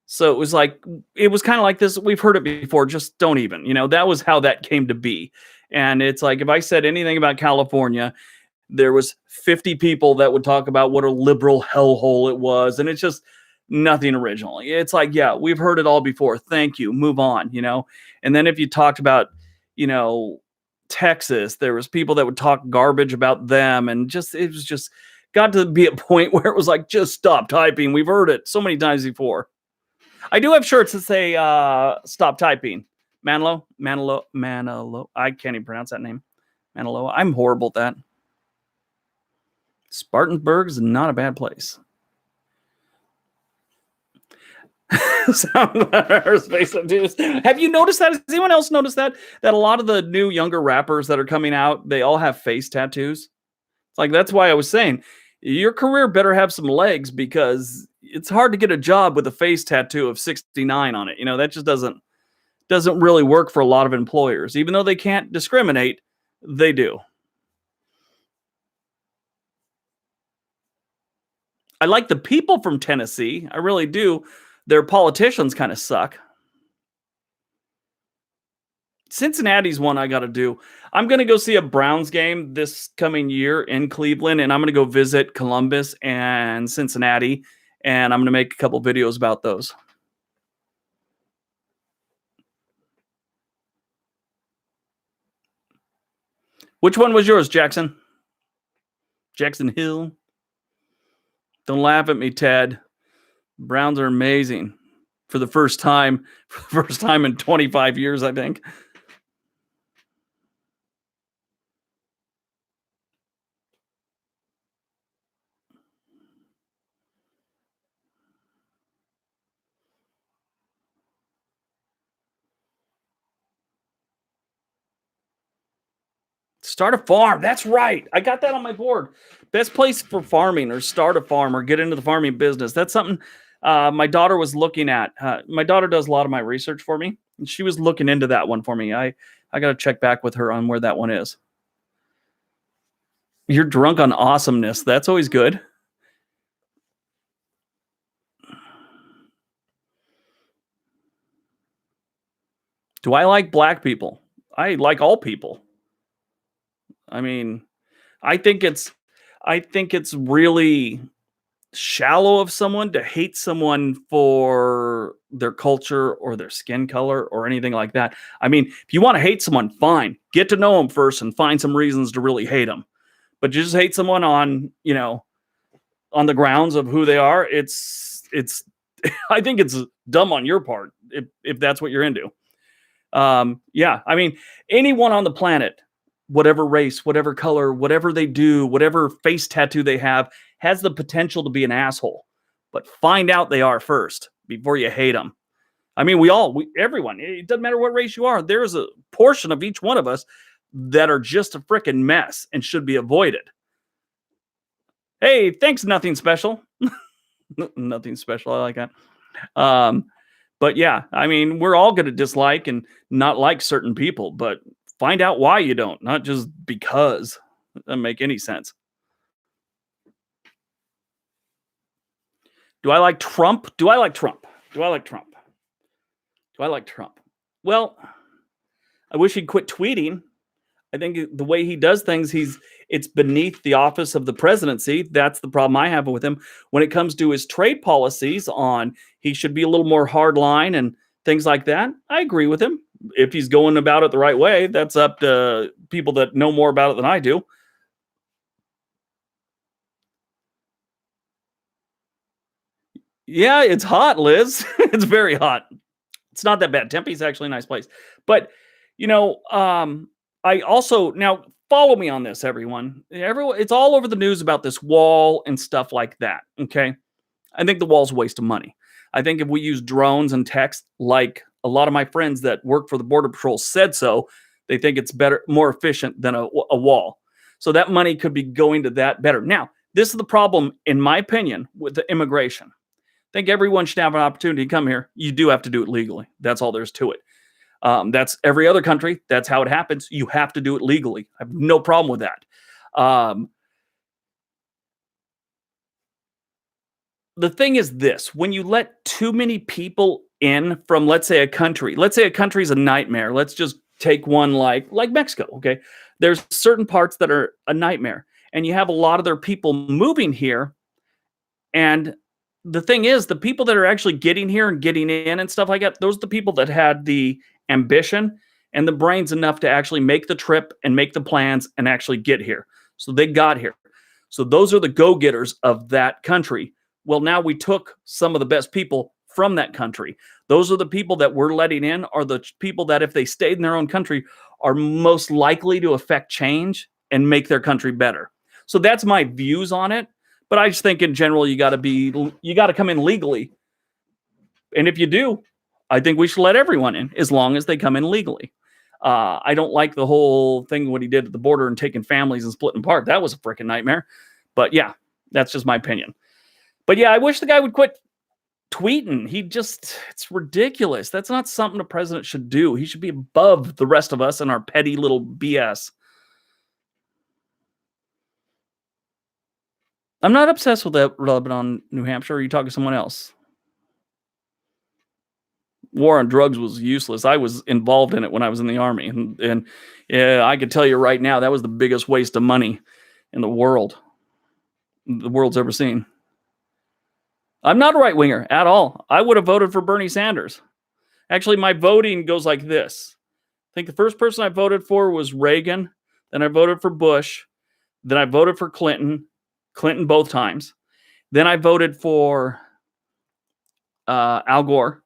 So it was kind of like this. We've heard it before. Just don't even, that was how that came to be. And it's like, if I said anything about California, there was 50 people that would talk about what a liberal hellhole it was. And it's just nothing original. It's like, yeah, we've heard it all before. Thank you. Move on, And then if you talked about, you know, Texas, there was people that would talk garbage about them. And it was just got to be a point where it was like, just stop typing. We've heard it so many times before. I do have shirts that say, stop typing. Manilow. I can't even pronounce that name. Manilow. I'm horrible at that. Spartanburg is not a bad place. Have you noticed that? Has anyone else noticed that a lot of the new younger rappers that are coming out, they all have face tattoos? It's like, that's why I was saying your career better have some legs, because it's hard to get a job with a face tattoo of 69 on it. That just doesn't really work for a lot of employers. Even though they can't discriminate, they do. I like the people from Tennessee. I really do. Their politicians kind of suck. Cincinnati's one I got to do. I'm going to go see a Browns game this coming year in Cleveland, and I'm going to go visit Columbus and Cincinnati, and I'm going to make a couple videos about those. Which one was yours, Jackson? Jackson Hill? Don't laugh at me, Ted. Browns are amazing for the first time in 25 years, I think. Start a farm. That's right. I got that on my board. Best place for farming, or start a farm, or get into the farming business. That's something my daughter was looking at. My daughter does a lot of my research for me, and she was looking into that one for me. I got to check back with her on where that one is. You're drunk on awesomeness. That's always good. Do I like black people? I like all people. I mean, I think it's really shallow of someone to hate someone for their culture or their skin color or anything like that. I mean, if you want to hate someone, fine. Get to know them first and find some reasons to really hate them. But you just hate someone on the grounds of who they are. It's I think it's dumb on your part if that's what you're into. Yeah, I mean, anyone on the planet, whatever race, whatever color, whatever they do, whatever face tattoo they have, has the potential to be an asshole. But find out they are first before you hate them. I mean, everyone, it doesn't matter what race you are. There's a portion of each one of us that are just a freaking mess and should be avoided. Hey, thanks, nothing special. Nothing special. I like that. But yeah, I mean, we're all going to dislike and not like certain people, but find out why you don't, not just because. It doesn't make any sense. Do I like Trump? Do I like Trump? Well, I wish he'd quit tweeting. I think the way he does things, it's beneath the office of the presidency. That's the problem I have with him. When it comes to his trade policies on he should be a little more hardline and things like that, I agree with him. If he's going about it the right way, that's up to people that know more about it than I do. Yeah, it's hot, Liz. It's very hot. It's not that bad. Tempe's actually a nice place. But, you know, I also now follow me on this, everyone. Everyone, it's all over the news about this wall and stuff like that. Okay. I think the wall's a waste of money. I think if we use drones and text, like a lot of my friends that work for the Border Patrol said so, they think it's better, more efficient than a wall. So that money could be going to that better. Now, this is the problem, in my opinion, with the immigration. I think everyone should have an opportunity to come here. You do have to do it legally. That's all there's to it. That's every other country. That's how it happens. You have to do it legally. I have no problem with that. Um, the thing is this: when you let too many people in from, let's say a country's a nightmare. Let's just take one like Mexico. Okay, there's certain parts that are a nightmare, and you have a lot of their people moving here. And the thing is, the people that are actually getting here and getting in and stuff like that, those are the people that had the ambition and the brains enough to actually make the trip and make the plans and actually get here. So they got here. So those are the go-getters of that country. Well, now we took some of the best people from that country. Those are the people that we're letting in, are the people that, if they stayed in their own country, are most likely to affect change and make their country better. So that's my views on it. But I just think in general, you got to come in legally. And if you do, I think we should let everyone in as long as they come in legally. I don't like the whole thing, what he did at the border and taking families and splitting apart. That was a freaking nightmare. But yeah, that's just my opinion. But yeah, I wish the guy would quit tweeting. It's ridiculous. That's not something a president should do. He should be above the rest of us and our petty little BS. I'm not obsessed with that Lebanon, New Hampshire. Are you talking to someone else? War on drugs was useless. I was involved in it when I was in the army. And yeah, I could tell you right now, that was the biggest waste of money in the world's ever seen. I'm not a right winger at all. I would have voted for Bernie Sanders. Actually, my voting goes like this. I think the first person I voted for was Reagan. Then I voted for Bush. Then I voted for Clinton both times. Then I voted for Al Gore.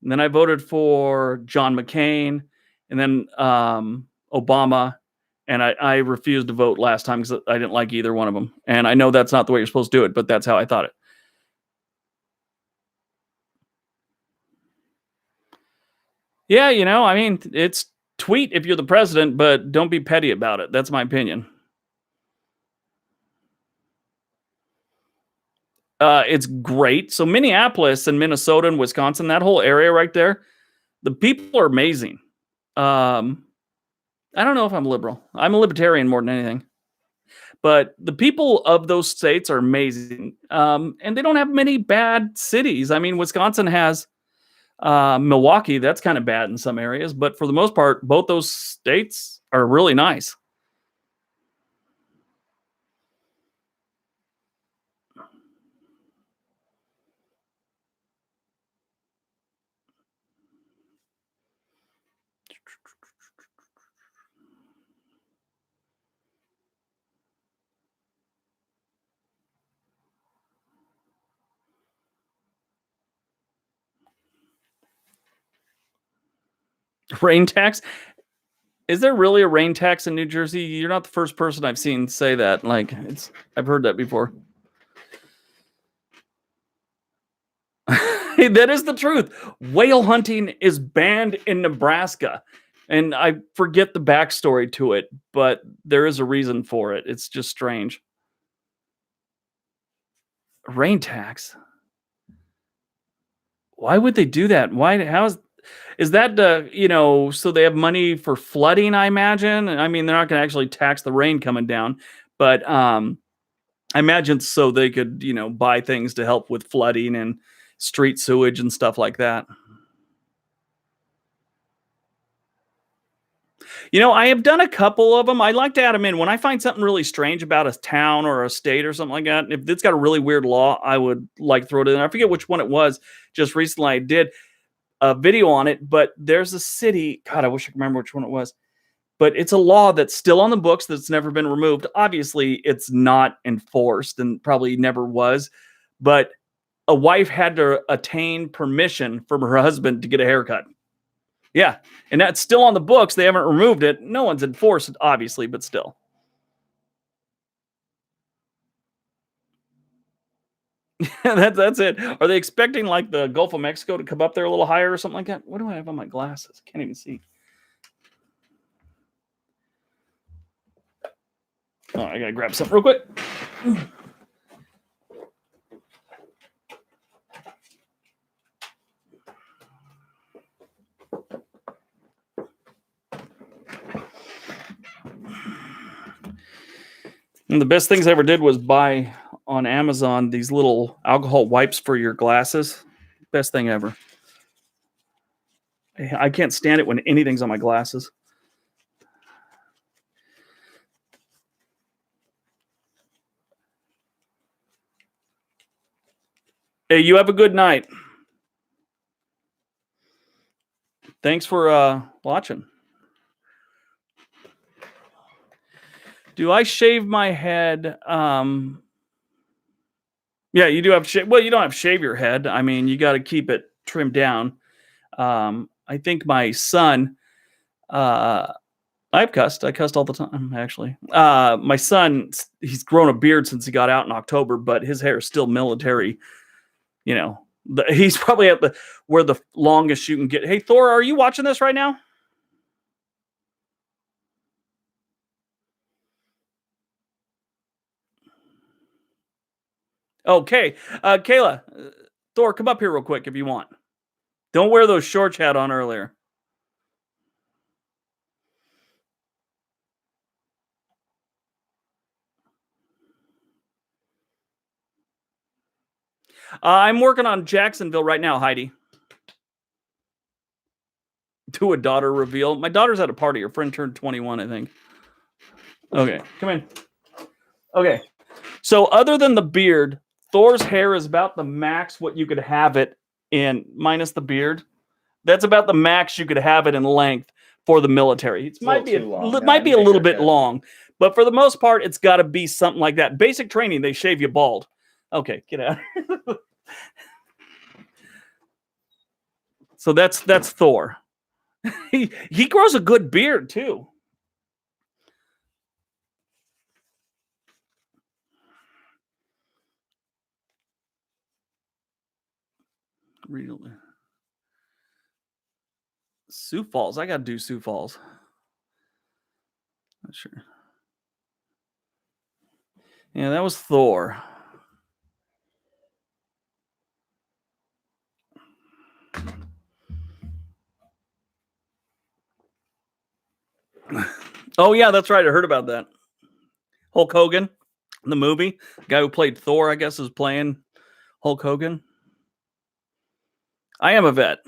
And then I voted for John McCain, and then Obama. And I refused to vote last time because I didn't like either one of them. And I know that's not the way you're supposed to do it, but that's how I thought it. Yeah, I mean, it's tweet if you're the president, but don't be petty about it. That's my opinion. It's great. So Minneapolis and Minnesota and Wisconsin, that whole area right there, the people are amazing. I don't know if I'm liberal. I'm a libertarian more than anything. But the people of those states are amazing. And they don't have many bad cities. I mean, Wisconsin has Milwaukee. That's kind of bad in some areas. But for the most part, both those states are really nice. Rain tax. Is there really a rain tax in New Jersey? You're not the first person I've seen say that. I've heard that before. That is the truth. Whale hunting is banned in Nebraska. And I forget the backstory to it, but there is a reason for it. It's just strange. Rain tax. Why would they do that? Is that so they have money for flooding, I imagine? I mean, they're not going to actually tax the rain coming down, but I imagine so they could, buy things to help with flooding and street sewage and stuff like that. I have done a couple of them. I like to add them in when I find something really strange about a town or a state or something like that. If it's got a really weird law, I would like throw it in. I forget which one it was. Just recently, I did a video on it, but there's a city. God, I wish I could remember which one it was. But it's a law that's still on the books that's never been removed. Obviously, it's not enforced and probably never was. But a wife had to attain permission from her husband to get a haircut. Yeah, and that's still on the books. They haven't removed it. No one's enforced it, obviously, but still. That's it. Are they expecting like the Gulf of Mexico to come up there a little higher or something like that? What do I have on my glasses? Can't even see. Oh, I gotta grab something real quick. And the best things I ever did was buy on Amazon these little alcohol wipes for your glasses. Best thing ever. I can't stand it when anything's on my glasses. Hey, you have a good night. Thanks for watching. Do I shave my head? Yeah, you do have shave. Well, you don't have to shave your head. I mean, you got to keep it trimmed down. I think my son, I've cussed. I cussed all the time, actually. My son, he's grown a beard since he got out in October, but his hair is still military. He's probably at where the longest you can get. Hey, Thor, are you watching this right now? Okay. Kayla, Thor, come up here real quick if you want. Don't wear those shorts you had on earlier. I'm working on Jacksonville right now, Heidi. Do a daughter reveal. My daughter's at a party. Her friend turned 21, I think. Okay, come in. Okay. So other than the beard, Thor's hair is about the max what you could have it in, minus the beard. That's about the max you could have it in length for the military. It might be a little bit long, but for the most part, it's got to be something like that. Basic training, they shave you bald. Okay, get out. So that's Thor. He grows a good beard too. Really. Sioux Falls. I got to do Sioux Falls. Not sure. Yeah, that was Thor. Oh, yeah, that's right. I heard about that. Hulk Hogan, the movie. The guy who played Thor, I guess, is playing Hulk Hogan. I am a vet.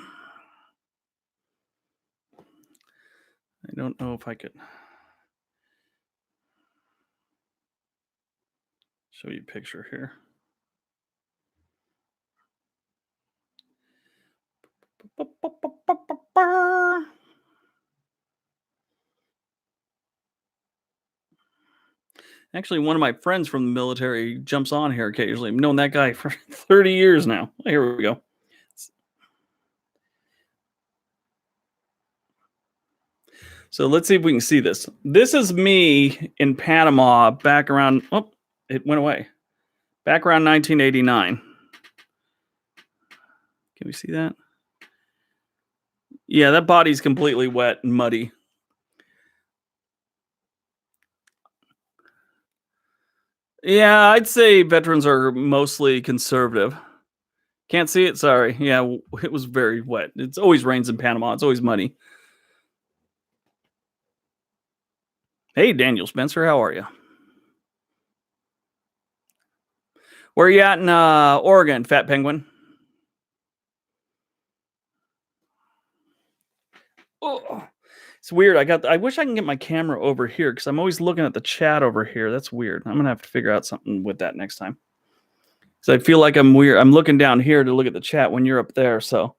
I don't know if I could show you a picture here. Actually, one of my friends from the military jumps on here occasionally. I've known that guy for 30 years now. Here we go. So let's see if we can see this. This is me in Panama back around, oh, it went away. Back around 1989. Can we see that? Yeah, that body's completely wet and muddy. Yeah, I'd say veterans are mostly conservative. Can't see it? Sorry. Yeah, it was very wet. It always rains in Panama. It's always muddy. Hey, Daniel Spencer, how are you? Where are you at in Oregon, Fat Penguin? Oh. It's weird. I wish I can get my camera over here because I'm always looking at the chat over here. That's weird. I'm gonna have to figure out something with that next time. So I feel like I'm weird. I'm looking down here to look at the chat when you're up there. So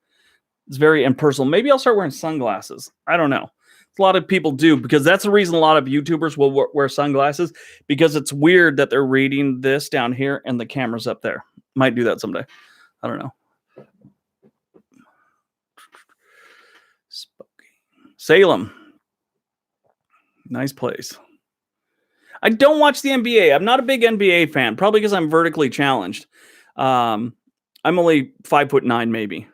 it's very impersonal. Maybe I'll start wearing sunglasses. I don't know. A lot of people do because that's the reason a lot of YouTubers will wear sunglasses because it's weird that they're reading this down here and the camera's up there. Might do that someday. I don't know. Salem. Nice place. I don't watch the NBA. I'm not a big NBA fan, probably because I'm vertically challenged. I'm only 5'9", maybe.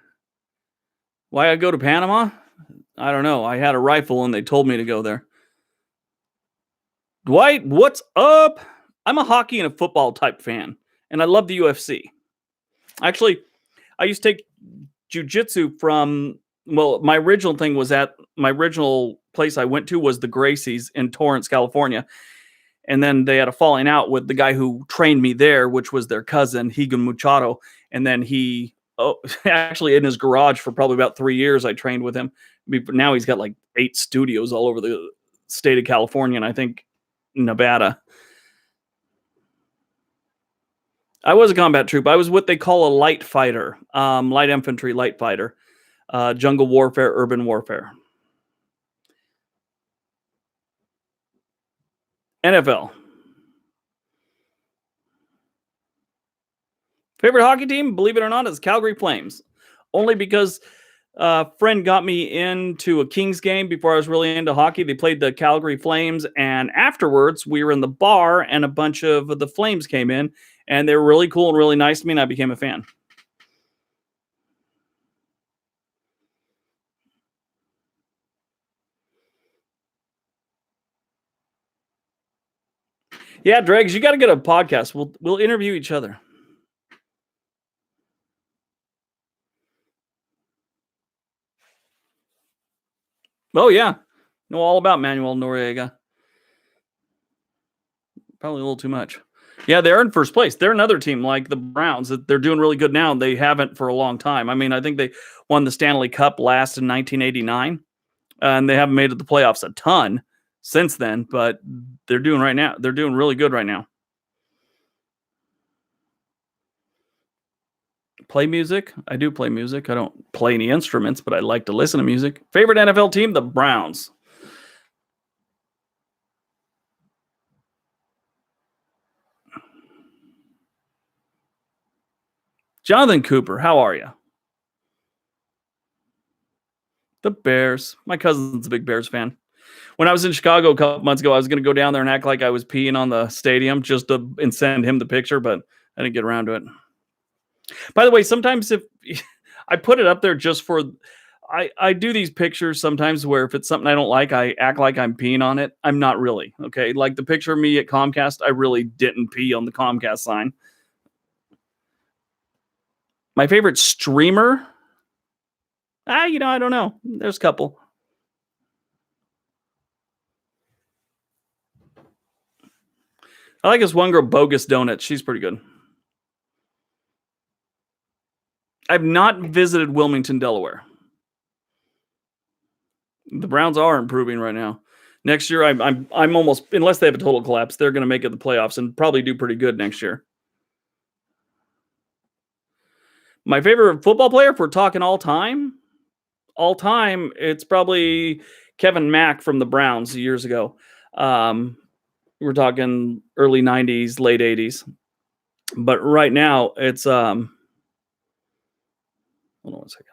Why I go to Panama? I don't know. I had a rifle and they told me to go there. Dwight, what's up? I'm a hockey and a football type fan, and I love the UFC. Actually, I used to take jiu-jitsu from, well, my original thing was my original place I went to was the Gracies in Torrance, California. And then they had a falling out with the guy who trained me there, which was their cousin, Higan Machado. And then actually in his garage for probably about 3 years, I trained with him. Now he's got like 8 studios all over the state of California and I think Nevada. I was a combat troop. I was what they call a light fighter, light infantry, light fighter, jungle warfare, urban warfare. NFL. Favorite hockey team, believe it or not, is Calgary Flames. Only because a friend got me into a Kings game before I was really into hockey. They played the Calgary Flames, and afterwards we were in the bar, and a bunch of the Flames came in, and they were really cool and really nice to me, and I became a fan. Yeah, Dregs, you got to get a podcast. We'll interview each other. Oh, yeah. Know all about Manuel Noriega. Probably a little too much. Yeah, they're in first place. They're another team like the Browns. They're doing really good now. They haven't for a long time. I mean, I think they won the Stanley Cup last in 1989, and they haven't made it the playoffs a ton since then, but they're doing right now. They're doing really good right now. Play music? I do play music. I don't play any instruments, but I like to listen to music. Favorite NFL team? The Browns. Jonathan Cooper, how are you? The Bears. My cousin's a big Bears fan. When I was in Chicago a couple months ago, I was going to go down there and act like I was peeing on the stadium and send him the picture, but I didn't get around to it. By the way, sometimes if I put it up there just for, I do these pictures sometimes where if it's something I don't like, I act like I'm peeing on it. I'm not really. Okay. Like the picture of me at Comcast, I really didn't pee on the Comcast sign. My favorite streamer? I don't know. There's a couple. I like this one girl, Bogus Donuts. She's pretty good. I've not visited Wilmington, Delaware. The Browns are improving right now. Next year, I'm almost, unless they have a total collapse, they're going to make it the playoffs and probably do pretty good next year. My favorite football player, if we're talking all time, it's probably Kevin Mack from the Browns years ago. We're talking early 90s, late 80s. But right now, it's hold on one second.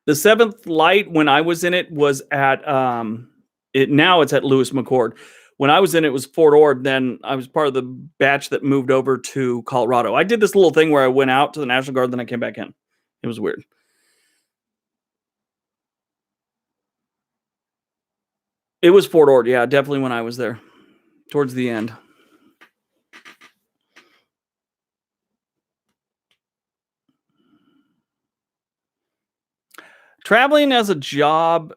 The Seventh Light, when I was in it, was at now it's at Lewis McCord. When I was in it was Fort Ord. Then I was part of the batch that moved over to Colorado. I did this little thing where I went out to the National Guard, then I came back in. It was weird. It was Fort Ord, yeah, definitely when I was there, towards the end. Traveling as a job,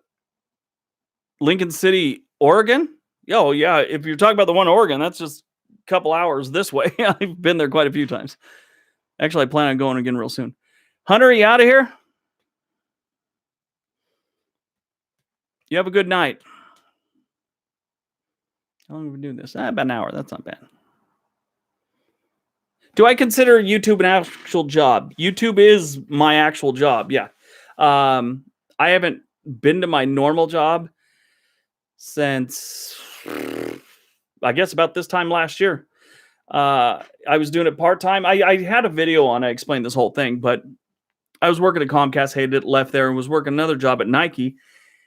Lincoln City, Oregon? Oh, yeah, if you're talking about the one in Oregon, that's just a couple hours this way. I've been there quite a few times. Actually, I plan on going again real soon. Hunter, are you out of here? You have a good night. How long have we been doing this? About an hour. That's not bad. Do I consider YouTube an actual job? YouTube is my actual job. Yeah. I haven't been to my normal job since, I guess, about this time last year. I was doing it part-time. I had a video on, I explained this whole thing, but I was working at Comcast, hated it, left there, and was working another job at Nike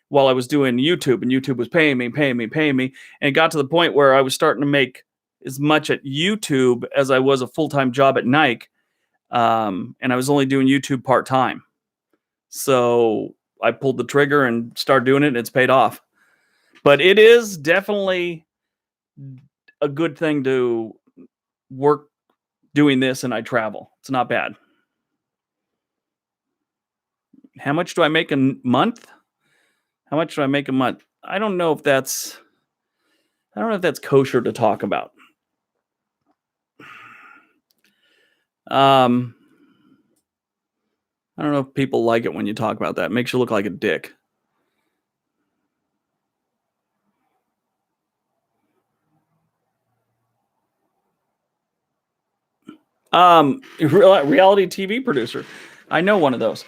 while I was doing YouTube, and YouTube was paying me. And it got to the point where I was starting to make as much at YouTube as I was a full-time job at Nike. And I was only doing YouTube part-time. So I pulled the trigger and started doing it, and it's paid off. But it is definitely a good thing to work doing this, and I travel. It's not bad. How much do I make a month? How much do I make a month? I don't know if that's kosher to talk about. I don't know if people like it when you talk about that. It makes you look like a dick. Reality TV producer. I know one of those.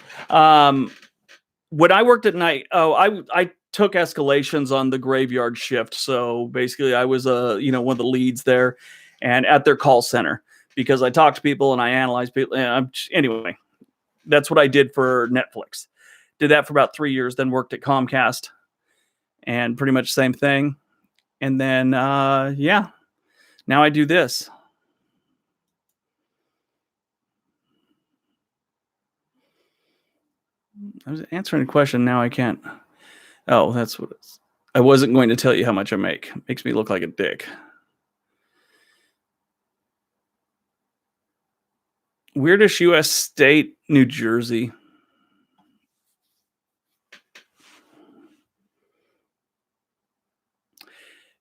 When I worked at night, I took escalations on the graveyard shift. So basically I was one of the leads there and at their call center because I talked to people and I analyzed people. Anyway, that's what I did for Netflix. Did that for about 3 years, then worked at Comcast and pretty much same thing. And then, now I do this. I was answering a question. Now I can't. Oh, that's what it's. I wasn't going to tell you how much I make. Makes me look like a dick. Weirdest U.S. state, New Jersey.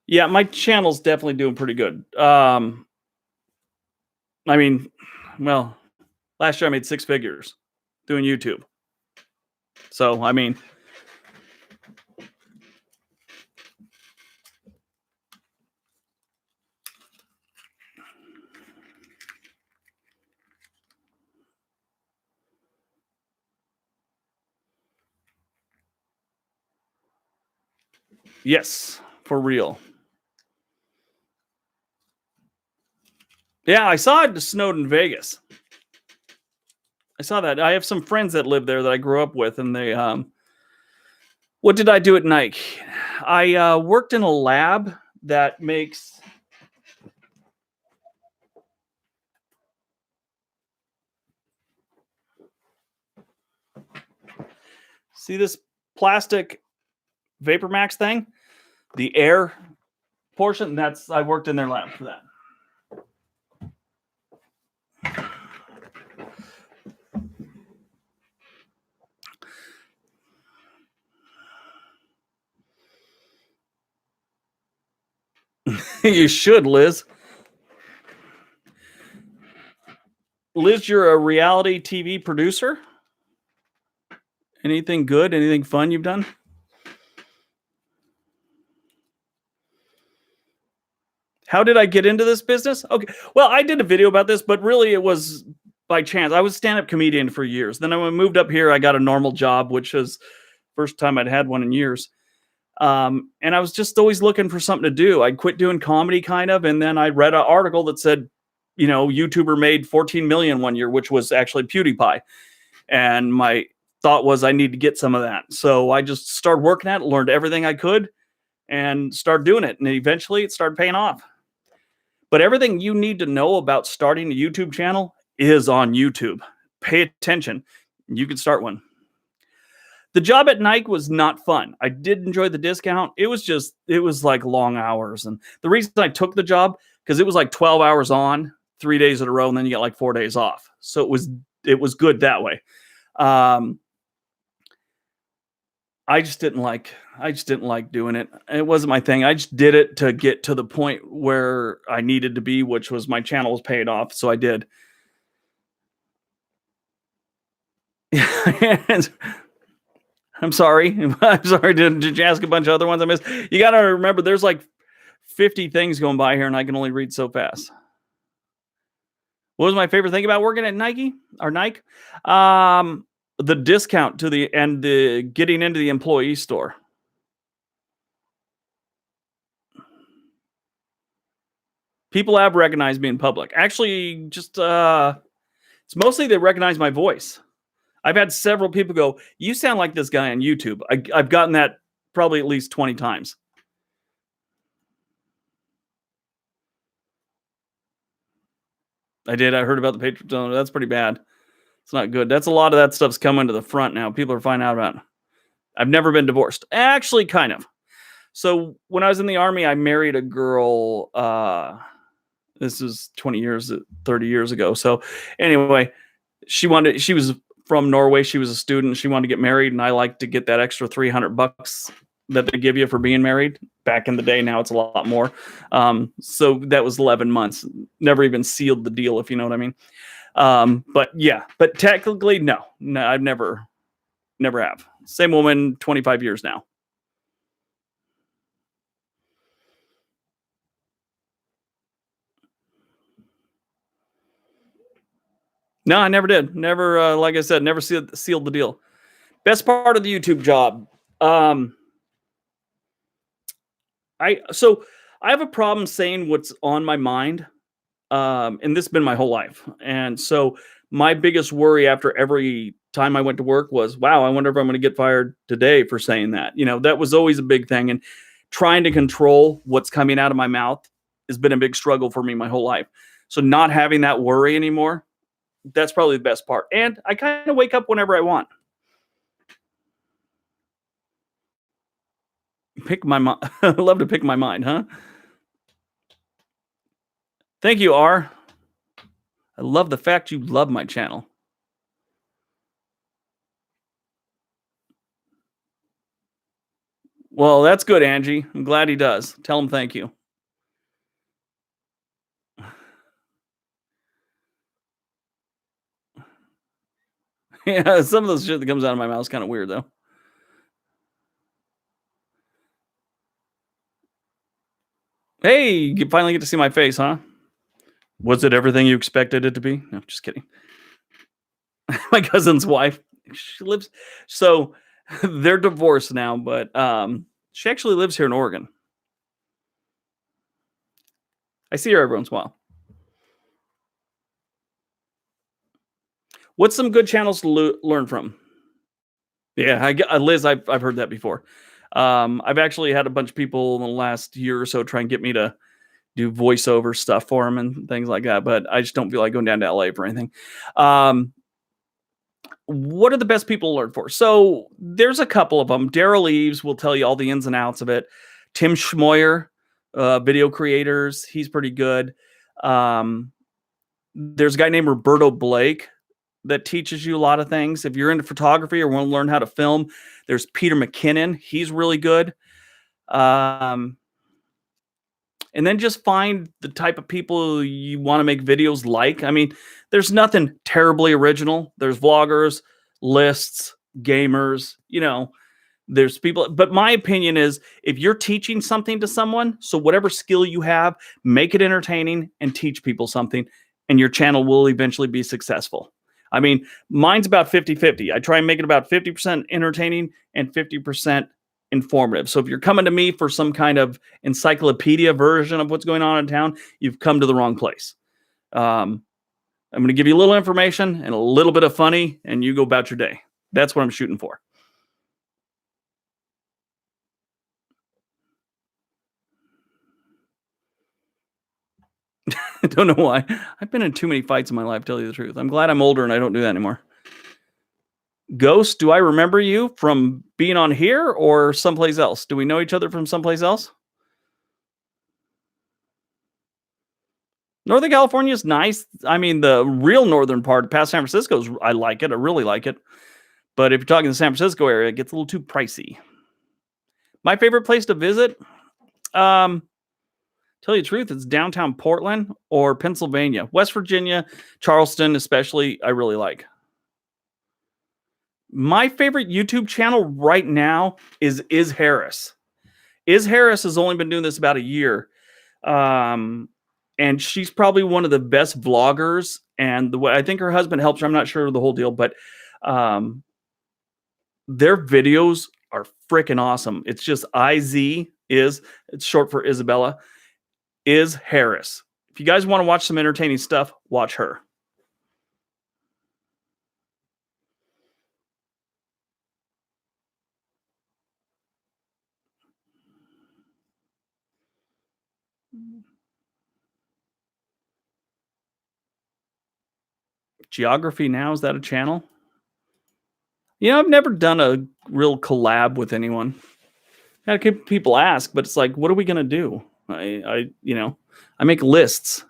Yeah, my channel's definitely doing pretty good. I mean, well, last year I made 6 figures doing YouTube. So, I mean, yes, for real. Yeah, I saw it snowed in Vegas. I saw that. I have some friends that live there that I grew up with, and they, what did I do at Nike? I worked in a lab that makes. See this plastic Vapor Max thing? The air portion, I worked in their lab for that. You should, Liz. Liz, you're a reality TV producer? Anything good? Anything fun you've done? How did I get into this business? Okay. Well, I did a video about this, but really it was by chance. I was a stand-up comedian for years. Then when I moved up here, I got a normal job, which is first time I'd had one in years. And I was just always looking for something to do. I quit doing comedy kind of. And then I read an article that said, YouTuber made 14 million one year, which was actually PewDiePie. And my thought was I need to get some of that. So I just started working at it, learned everything I could and started doing it. And eventually it started paying off. But everything you need to know about starting a YouTube channel is on YouTube. Pay attention. You can start one. The job at Nike was not fun. I did enjoy the discount. It was like long hours. And the reason I took the job, because it was like 12 hours on, 3 days in a row, and then you get like 4 days off. So it was good that way. I just didn't like doing it. It wasn't my thing. I just did it to get to the point where I needed to be, which was my channel was paid off. So I did. I'm sorry. I'm sorry. Did you ask a bunch of other ones I missed? You got to remember, there's like 50 things going by here, and I can only read so fast. What was my favorite thing about working at Nike or Nike? Um, the discount to the getting into the employee store. People have recognized me in public. Actually, just it's mostly they recognize my voice. I've had several people go, "You sound like this guy on YouTube." I've gotten that probably at least 20 times. I did. I heard about the Patriots. That's pretty bad. It's not good. That's a lot of that stuff's coming to the front now. People are finding out about it. I've never been divorced. Actually, kind of. So when I was in the army, I married a girl. This is 20 years, 30 years ago. So anyway, she was from Norway. She was a student. She wanted to get married, and I like to get that extra $300 that they give you for being married. Back in the day, now it's a lot more. So that was 11 months. Never even sealed the deal, if you know what I mean. But yeah, but technically, no, I've never have. Same woman, 25 years now. No, I never did. Never, like I said, never sealed the deal. Best part of the YouTube job. Um, so I have a problem saying what's on my mind. And this has been my whole life. And so my biggest worry after every time I went to work was, wow, I wonder if I'm going to get fired today for saying that. That was always a big thing. And trying to control what's coming out of my mouth has been a big struggle for me my whole life. So not having that worry anymore, that's probably the best part. And I kind of wake up whenever I want. Pick my mind. I love to pick my mind, huh? Thank you, R. I love the fact you love my channel. Well, that's good, Angie. I'm glad he does. Tell him thank you. Yeah, some of those shit that comes out of my mouth is kind of weird, though. Hey, you finally get to see my face, huh? Was it everything you expected it to be? No, just kidding. My cousin's wife, she lives. So they're divorced now, but she actually lives here in Oregon. I see her every once in a while. What's some good channels to learn from? Yeah, Liz, I've heard that before. I've actually had a bunch of people in the last year or so try and get me to do voiceover stuff for them and things like that, but I just don't feel like going down to LA for anything. What are the best people to learn for? So there's a couple of them. Daryl Eves will tell you all the ins and outs of it. Tim Schmoyer, video creators, he's pretty good. There's a guy named Roberto Blake that teaches you a lot of things. If you're into photography or want to learn how to film, there's Peter McKinnon. He's really good. And then just find the type of people you want to make videos like. I mean, there's nothing terribly original. There's vloggers, lists, gamers, there's people. But my opinion is if you're teaching something to someone, so whatever skill you have, make it entertaining and teach people something, and your channel will eventually be successful. I mean, mine's about 50-50. I try and make it about 50% entertaining and 50% informative. So if you're coming to me for some kind of encyclopedia version of what's going on in town, you've come to the wrong place. I'm going to give you a little information and a little bit of funny, and you go about your day. That's what I'm shooting for. I don't know why. I've been in too many fights in my life, to tell you the truth. I'm glad I'm older and I don't do that anymore. Ghost, do I remember you from being on here or someplace else? Do we know each other from someplace else? Northern California is nice. I mean, the real northern part, past San Francisco, I like it. I really like it. But if you're talking the San Francisco area, it gets a little too pricey. My favorite place to visit, tell you the truth, it's downtown Portland or Pennsylvania. West Virginia, Charleston especially, I really like. My favorite YouTube channel right now is Harris. Is Harris has only been doing this about a year. Um, and she's probably one of the best vloggers. And the way I think her husband helps her, I'm not sure of the whole deal, but um, their videos are freaking awesome. It's just it's short for Isabella, is Harris. If you guys want to watch some entertaining stuff, watch her. Geography Now, is that a channel? I've never done a real collab with anyone. Gotta keep people ask, but it's like, what are we gonna do? I make lists.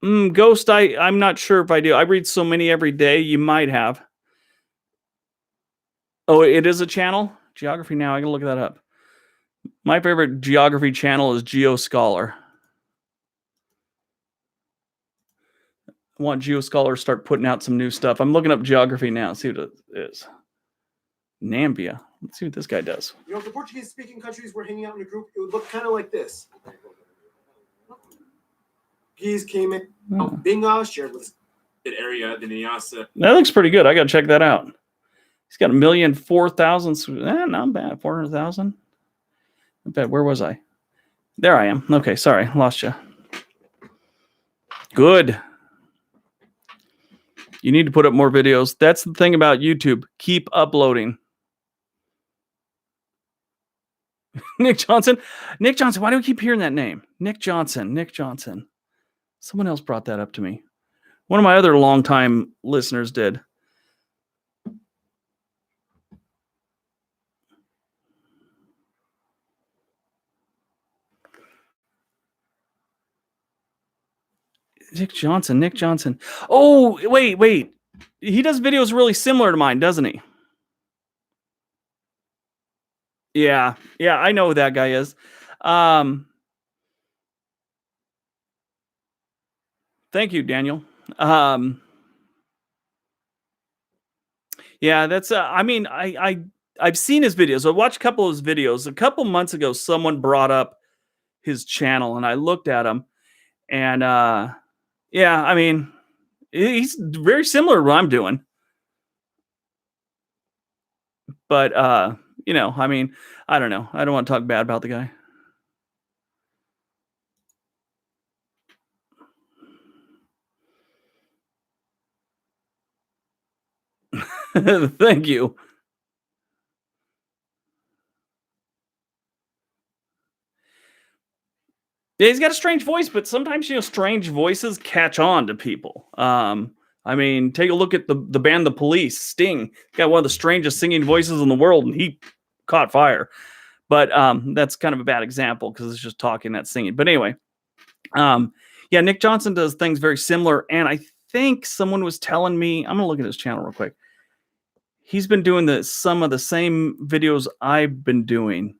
Ghost, I'm not sure if I do. I read so many every day. You might have. Oh, it is a channel. Geography Now. I can look that up. My favorite geography channel is GeoScholar. I want GeoScholar to start putting out some new stuff. I'm looking up Geography Now. See what it is. Nambia. Let's see what this guy does. If the Portuguese-speaking countries were hanging out in a group, it would look kind of like this. Portuguese came in, Binga shared with the area, the Niasa. That looks pretty good. I got to check that out. He's got 1,004,000. Not bad. 400,000. Not bad. Where was I? There I am. Okay, sorry. Lost you. Good. You need to put up more videos. That's the thing about YouTube. Keep uploading. Nick Johnson. Nick Johnson. Why do we keep hearing that name? Nick Johnson. Nick Johnson. Someone else brought that up to me. One of my other longtime listeners did. Nick Johnson. Oh, wait. He does videos really similar to mine, doesn't he? Yeah, I know who that guy is. Thank you, Daniel. Yeah, that's. I've seen his videos. I watched a couple of his videos. A couple months ago, someone brought up his channel, and I looked at him, and he's very similar to what I'm doing. But I don't know. I don't want to talk bad about the guy. Thank you. Yeah, he's got a strange voice, but sometimes strange voices catch on to people. Take a look at the band The Police. Sting got one of the strangest singing voices in the world, and he caught fire. But that's kind of a bad example because it's just talking, not singing. But anyway, Nick Johnson does things very similar, and I think someone was telling me, I'm gonna look at his channel real quick. He's been doing some of the same videos I've been doing,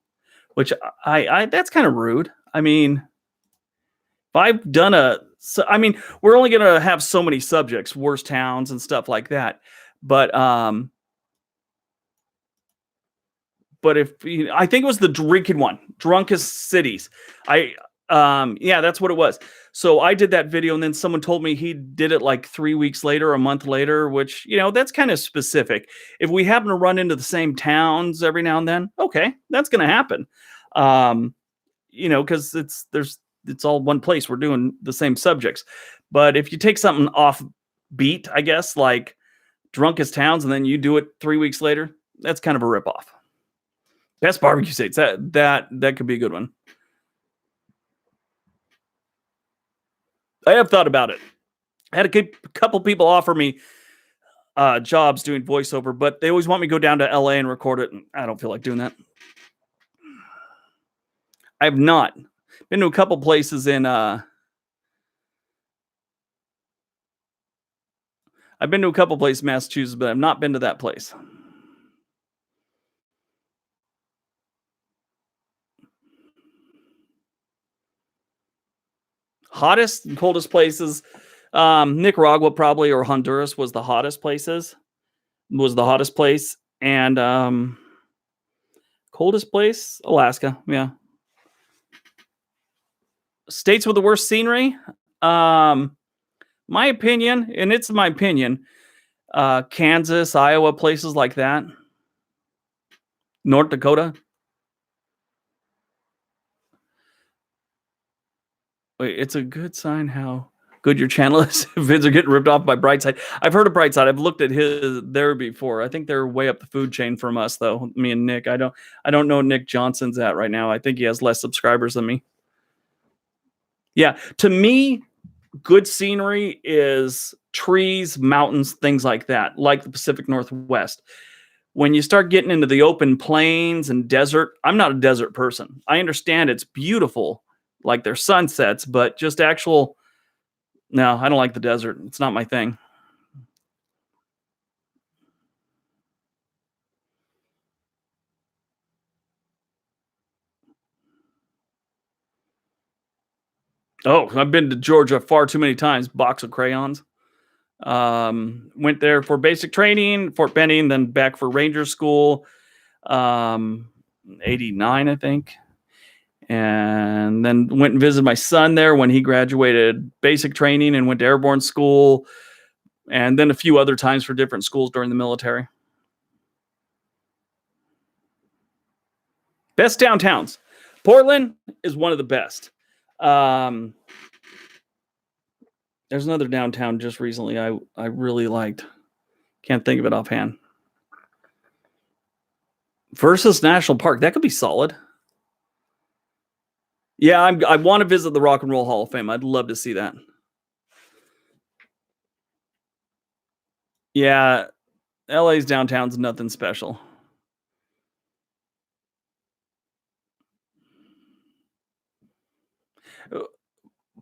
which I that's kind of rude. I mean, if I've done we're only going to have so many subjects, worst towns and stuff like that. But if I think it was the drinking one, drunkest cities. That's what it was. So I did that video, and then someone told me he did it like 3 weeks later, a month later, which, that's kind of specific. If we happen to run into the same towns every now and then, okay, that's going to happen. Because it's all one place. We're doing the same subjects. But if you take something off beat, I guess, like drunkest towns, and then you do it 3 weeks later, that's kind of a ripoff. Best barbecue states. That could be a good one. I have thought about it. I had a couple people offer me jobs doing voiceover, but they always want me to go down to LA and record it, and I don't feel like doing that. I have not been to a couple places in I've been to a couple places in Massachusetts, but I've not been to that place. Hottest and coldest places. Nicaragua probably, or Honduras was the hottest places. Was the hottest place. And coldest place, Alaska. Yeah. States with the worst scenery. My opinion, and it's my opinion, Kansas, Iowa, places like that. North Dakota. Wait, it's a good sign how good your channel is. Vids are getting ripped off by Brightside. I've heard of Brightside. I've looked at there before. I think they're way up the food chain from us, though. Me and Nick. I don't know Nick Johnson's at right now. I think he has less subscribers than me. Yeah, to me, good scenery is trees, mountains, things like that, like the Pacific Northwest. When you start getting into the open plains and desert, I'm not a desert person. I understand it's beautiful, like their sunsets, but just actual, no, I don't like the desert. It's not my thing. Oh, I've been to Georgia far too many times. Box of crayons. Went there for basic training, Fort Benning, then back for Ranger School. 89, I think. And then went and visited my son there when he graduated basic training and went to airborne school. And then a few other times for different schools during the military. Best downtowns. Portland is one of the best. There's another downtown just recently I really liked. Can't think of it offhand. Versus National Park. That could be solid. Yeah, I want to visit the Rock and Roll Hall of Fame. I'd love to see that. Yeah, LA's downtown's nothing special.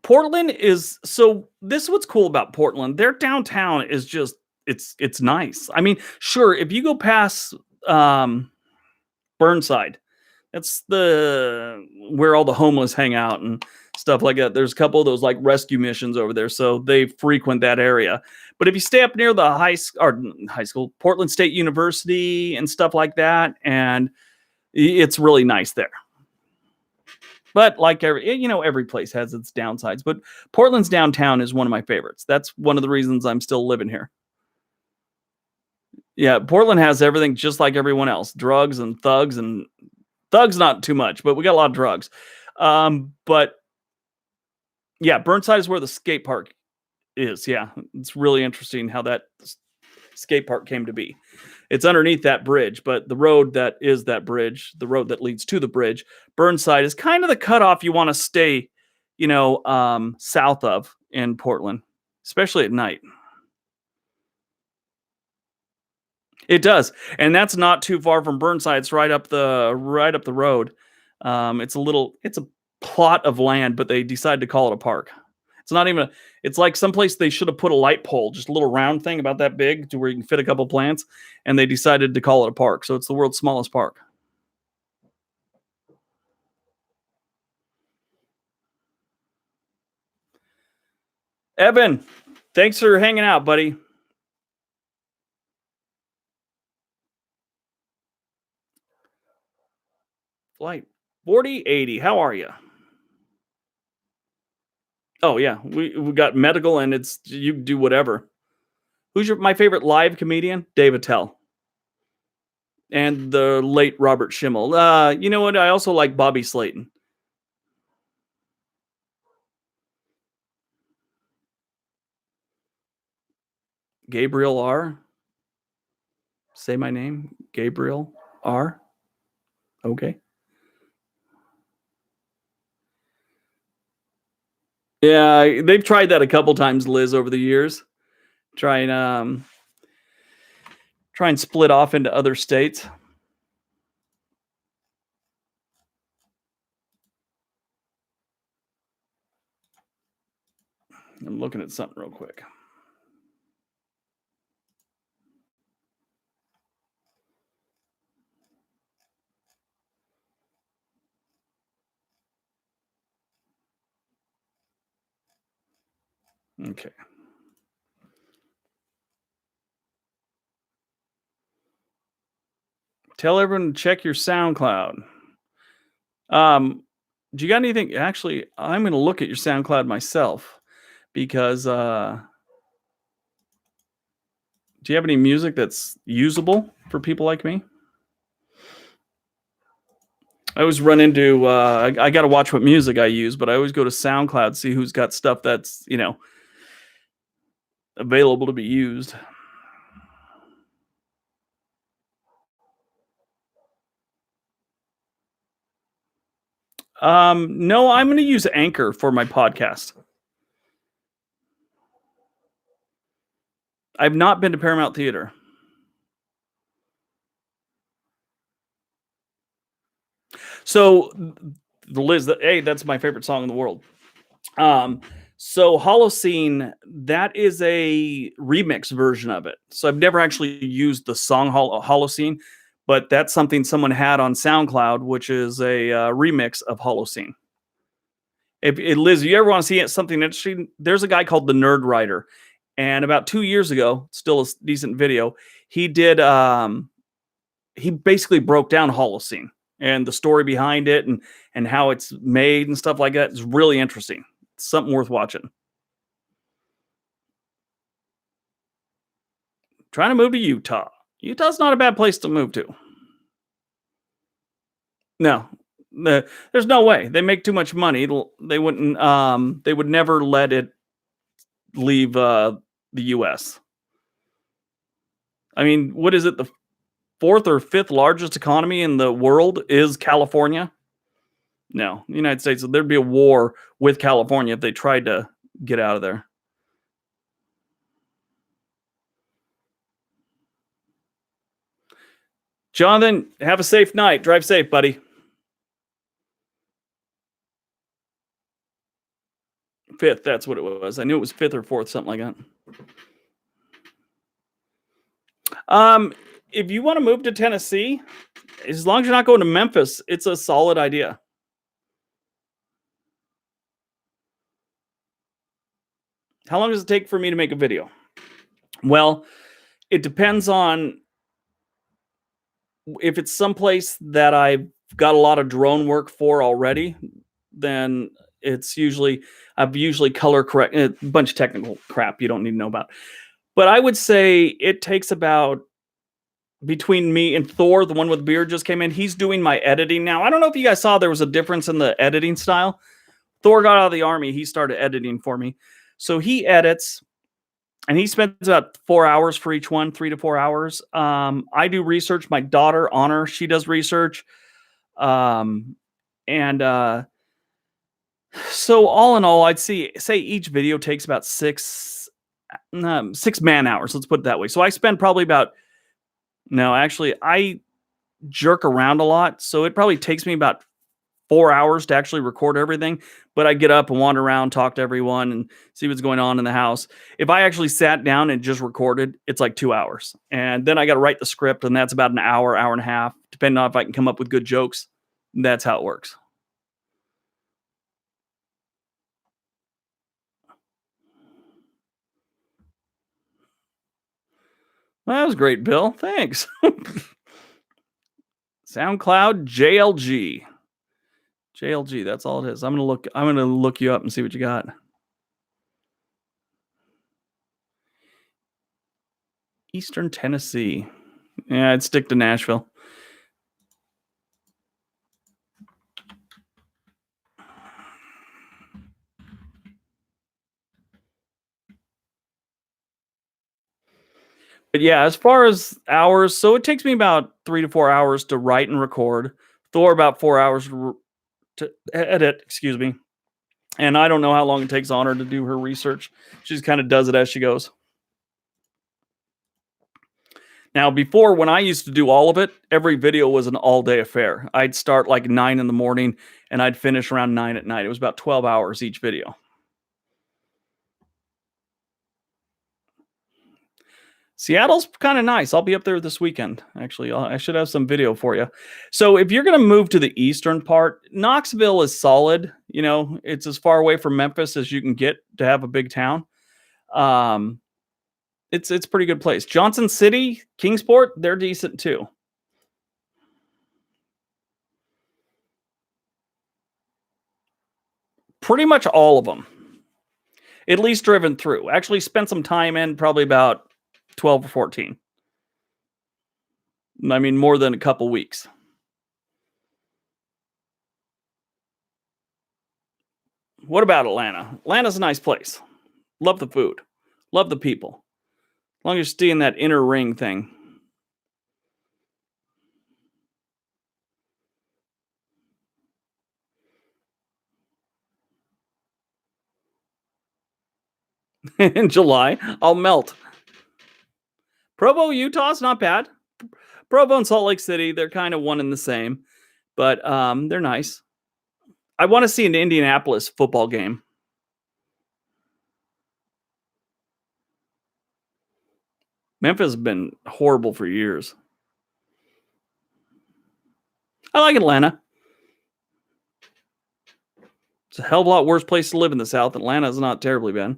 Portland is so this is what's cool about Portland. Their downtown is just it's nice. I mean, sure, if you go past Burnside, that's the where all the homeless hang out and stuff like that. There's a couple of those like rescue missions over there, so they frequent that area. But if you stay up near the high school, Portland State University and stuff like that, and it's really nice there. But like every place has its downsides. But Portland's downtown is one of my favorites. That's one of the reasons I'm still living here. Yeah, Portland has everything just like everyone else. Drugs and thugs not too much, but we got a lot of drugs. But yeah, Burnside is where the skate park is. Yeah, it's really interesting how that skate park came to be. It's underneath that bridge, but the road that is that bridge, the road that leads to the bridge, Burnside is kind of the cutoff you want to stay, south of in Portland, especially at night. It does, and that's not too far from Burnside. It's right up the road. It's a plot of land, but they decided to call it a park. It's not even it's like someplace they should have put a light pole, just a little round thing about that big to where you can fit a couple plants, and they decided to call it a park. So it's the world's smallest park. Evan, thanks for hanging out, buddy. Flight 4080, how are you? Oh yeah, we got medical, and it's you can do whatever. Who's my favorite live comedian? Dave Attell. And the late Robert Schimmel. You know what? I also like Bobby Slayton. Gabriel R. Say my name. Gabriel R. Okay. Yeah, they've tried that a couple times, Liz, over the years. Try and split off into other states. I'm looking at something real quick. Okay. Tell everyone to check your SoundCloud. Do you got anything? Actually, I'm going to look at your SoundCloud myself because do you have any music that's usable for people like me? I always run into I got to watch what music I use, but I always go to SoundCloud see who's got stuff that's available to be used. No, I'm going to use Anchor for my podcast. I've not been to Paramount Theater. So, Liz, hey, that's my favorite song in the world. So Holocene, that is a remix version of it. So I've never actually used the song Holocene, but that's something someone had on SoundCloud, which is a remix of Holocene. Liz, if you ever want to see something interesting, there's a guy called the Nerd Writer, and about 2 years ago, still a decent video, he did. He basically broke down Holocene and the story behind it, and how it's made and stuff like that. It's really interesting. It's something worth watching. Trying to move to Utah. Utah's not a bad place to move to. No, there's no way. They make too much money. They wouldn't. They would never let it leave the U.S. I mean, what is it? The fourth or fifth largest economy in the world is California. No, the United States. There'd be a war with California if they tried to get out of there. Jonathan, have a safe night. Drive safe, buddy. Fifth, that's what it was. I knew it was fifth or fourth, something like that. If you want to move to Tennessee, as long as you're not going to Memphis, it's a solid idea. How long does it take for me to make a video? Well, it depends on if it's someplace that I've got a lot of drone work for already, then I've usually color correct a bunch of technical crap you don't need to know about. But I would say it takes about, between me and Thor, the one with the beard just came in, he's doing my editing now. I don't know if you guys saw there was a difference in the editing style. Thor got out of the army. He started editing for me. So he edits, and he spends about 4 hours for each one, 3 to 4 hours. I do research. My daughter, Honor, she does research. So all in all, I'd say each video takes about 6 man hours. Let's put it that way. So I spend probably I jerk around a lot. So it probably takes me about 4 hours to actually record everything, but I get up and wander around, talk to everyone, and see what's going on in the house. If I actually sat down and just recorded, it's like 2 hours. And then I got to write the script, and that's about an hour, hour and a half, depending on if I can come up with good jokes. That's how it works. Well, that was great, Bill. Thanks. SoundCloud JLG. JLG, that's all it is. I'm gonna look you up and see what you got. Eastern Tennessee. Yeah, I'd stick to Nashville. But yeah, as far as hours, so it takes me about 3 to 4 hours to write and record. Thor about 4 hours to edit, excuse me. And I don't know how long it takes Honor to do her research. She just kind of does it as she goes. Now, before, when I used to do all of it, every video was an all-day affair. I'd start like 9 in the morning, and I'd finish around 9 at night. It was about 12 hours each video. Seattle's kind of nice. I'll be up there this weekend. Actually, I should have some video for you. So if you're going to move to the eastern part, Knoxville is solid. You know, it's as far away from Memphis as you can get to have a big town. It's a pretty good place. Johnson City, Kingsport, they're decent too. Pretty much all of them. At least driven through. Actually spent some time in, probably about 12 or 14. I mean, more than a couple weeks. What about Atlanta? Atlanta's a nice place. Love the food. Love the people. As long as you're staying that inner ring thing. In July, I'll melt. Provo, Utah's not bad. Provo and Salt Lake City, they're kind of one and the same, but they're nice. I want to see an Indianapolis football game. Memphis has been horrible for years. I like Atlanta. It's a hell of a lot worse place to live in the South. Atlanta is not terribly bad.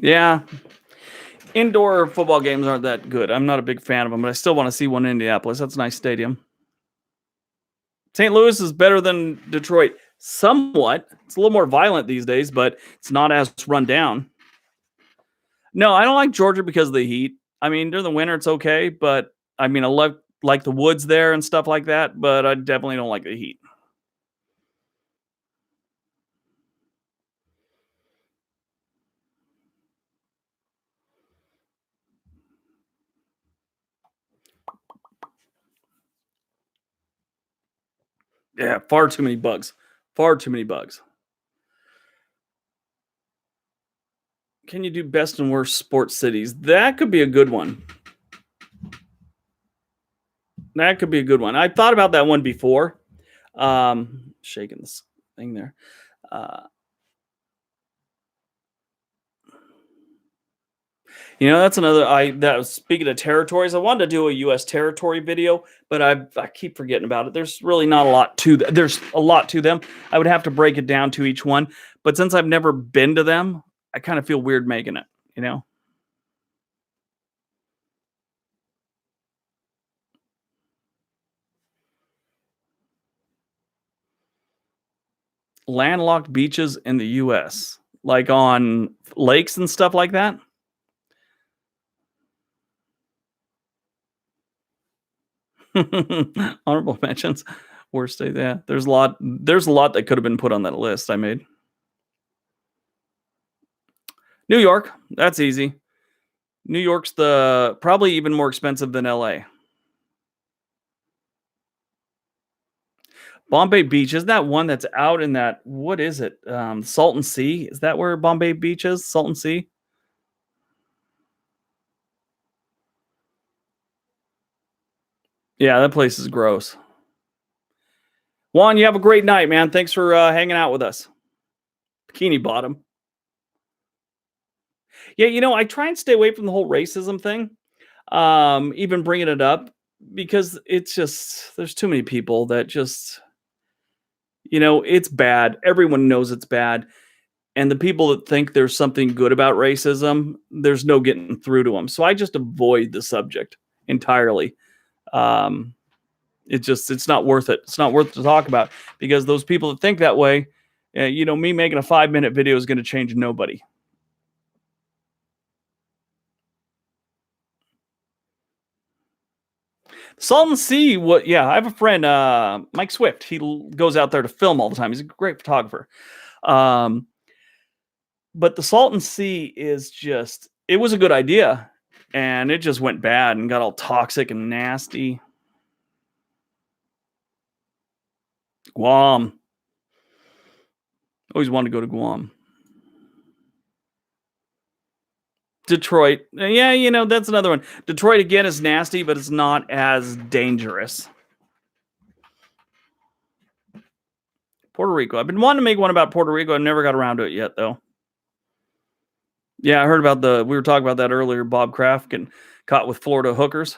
Yeah. Indoor football games aren't that good. I'm not a big fan of them, but I still want to see one in Indianapolis. That's a nice stadium. St. Louis is better than Detroit. Somewhat. It's a little more violent these days, but it's not as run down. No, I don't like Georgia because of the heat. I mean, during the winter, it's okay, but I mean, I love like the woods there and stuff like that, but I definitely don't like the heat. Yeah, far too many bugs. Far too many bugs. Can you do best and worst sports cities? That could be a good one. That could be a good one. I thought about that one before. Shaking this thing there. That's another. That was speaking of territories. I wanted to do a U.S. territory video, but I keep forgetting about it. There's really not a lot to. There's a lot to them. I would have to break it down to each one. But since I've never been to them, I kind of feel weird making it. Landlocked beaches in the U.S., like on lakes and stuff like that. Honorable mentions. Worst day. Yeah, there's a lot. There's a lot that could have been put on that list I made. New York. That's easy. New York's probably even more expensive than LA. Bombay Beach, isn't that one that's out in that, what is it? Salton Sea? Is that where Bombay Beach is? Salton Sea? Yeah, that place is gross. Juan, you have a great night, man. Thanks for hanging out with us. Bikini Bottom. Yeah, I try and stay away from the whole racism thing, even bringing it up, because it's just, there's too many people that just, it's bad. Everyone knows it's bad. And the people that think there's something good about racism, there's no getting through to them. So I just avoid the subject entirely. It's not worth it. It's not worth to talk about, because those people that think that way, me making a 5-minute video is going to change nobody. Salton Sea, I have a friend, Mike Swift. He goes out there to film all the time. He's a great photographer. But the Salton Sea is just, it was a good idea, and it just went bad and got all toxic and nasty. Guam. Always wanted to go to Guam. Detroit. Yeah, that's another one. Detroit, again, is nasty, but it's not as dangerous. Puerto Rico. I've been wanting to make one about Puerto Rico. I've never got around to it yet, though. Yeah, I heard about the we were talking about that earlier, Bob Kraft getting caught with Florida hookers.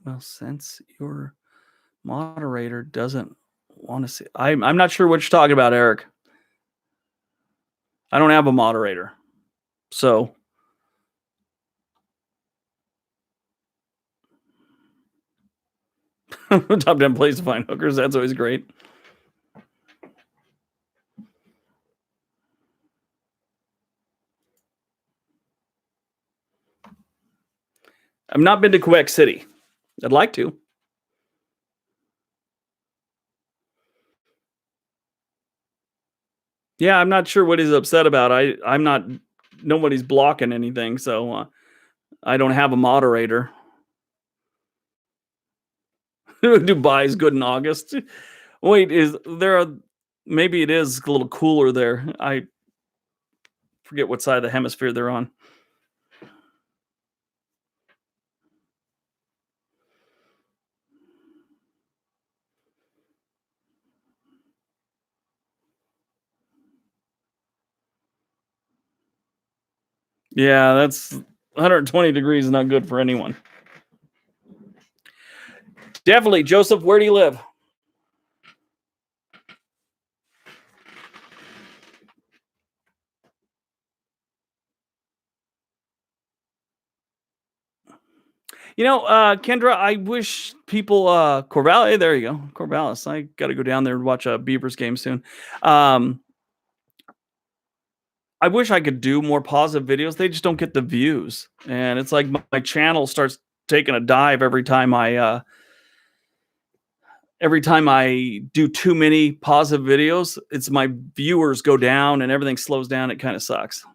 Well, since your moderator doesn't want to see, I'm not sure what you're talking about, Eric. I don't have a moderator. So top 10 place to find hookers. That's always great. I've not been to Quebec City. I'd like to. Yeah, I'm not sure what he's upset about. I'm not. Nobody's blocking anything, so I don't have a moderator. Dubai is good in August. Wait, is there a? Maybe it is a little cooler there. I forget what side of the hemisphere they're on. Yeah, that's 120 degrees is not good for anyone. Definitely, Joseph. Where do you live? Kendra, I wish people Corvallis. There you go, Corvallis. I got to go down there and watch a Beavers game soon. I wish I could do more positive videos. They just don't get the views, and it's like my channel starts taking a dive every time I do too many positive videos. It's my viewers go down and everything slows down. It kind of sucks.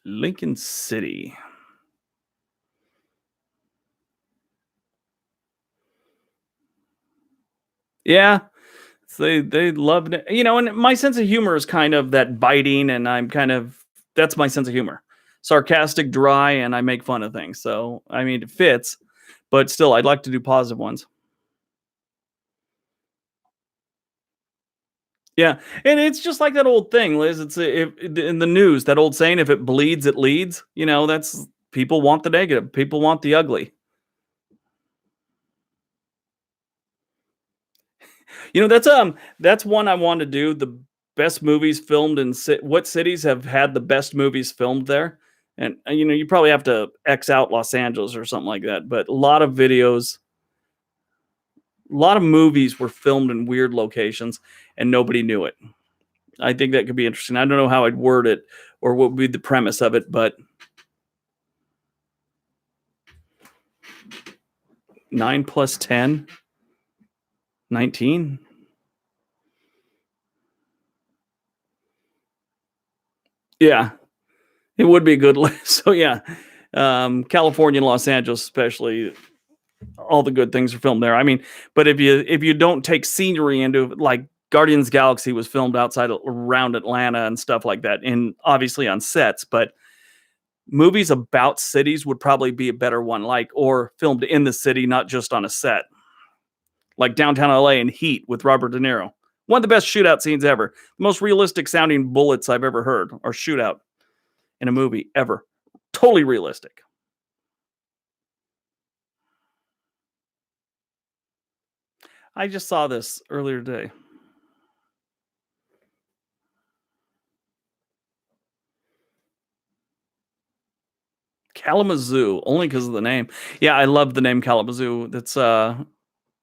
Lincoln City. Yeah, they love it. And my sense of humor is kind of that biting, and that's my sense of humor. Sarcastic, dry, and I make fun of things. So I mean, it fits, but still, I'd like to do positive ones. Yeah, and it's just like that old thing, Liz. It's in the news, that old saying, "If it bleeds, it leads." That's people want the negative, people want the ugly. That's one I want to do. The best movies filmed in what cities have had the best movies filmed there, and you probably have to X out Los Angeles or something like that. But a lot of movies were filmed in weird locations, and nobody knew it. I think that could be interesting. I don't know how I'd word it or what would be the premise of it, but 9 plus 10, 19. Yeah, it would be a good list. So yeah, California and Los Angeles, especially, all the good things are filmed there. I mean, but if you don't take scenery into it, like Guardians Galaxy was filmed outside around Atlanta and stuff like that, and obviously on sets, but movies about cities would probably be a better one, or filmed in the city, not just on a set, like downtown LA in Heat with Robert De Niro. One of the best shootout scenes ever. The most realistic sounding bullets I've ever heard or shootout in a movie ever. Totally realistic. I just saw this earlier today. Kalamazoo, only because of the name. Yeah, I love the name Kalamazoo. That's I'm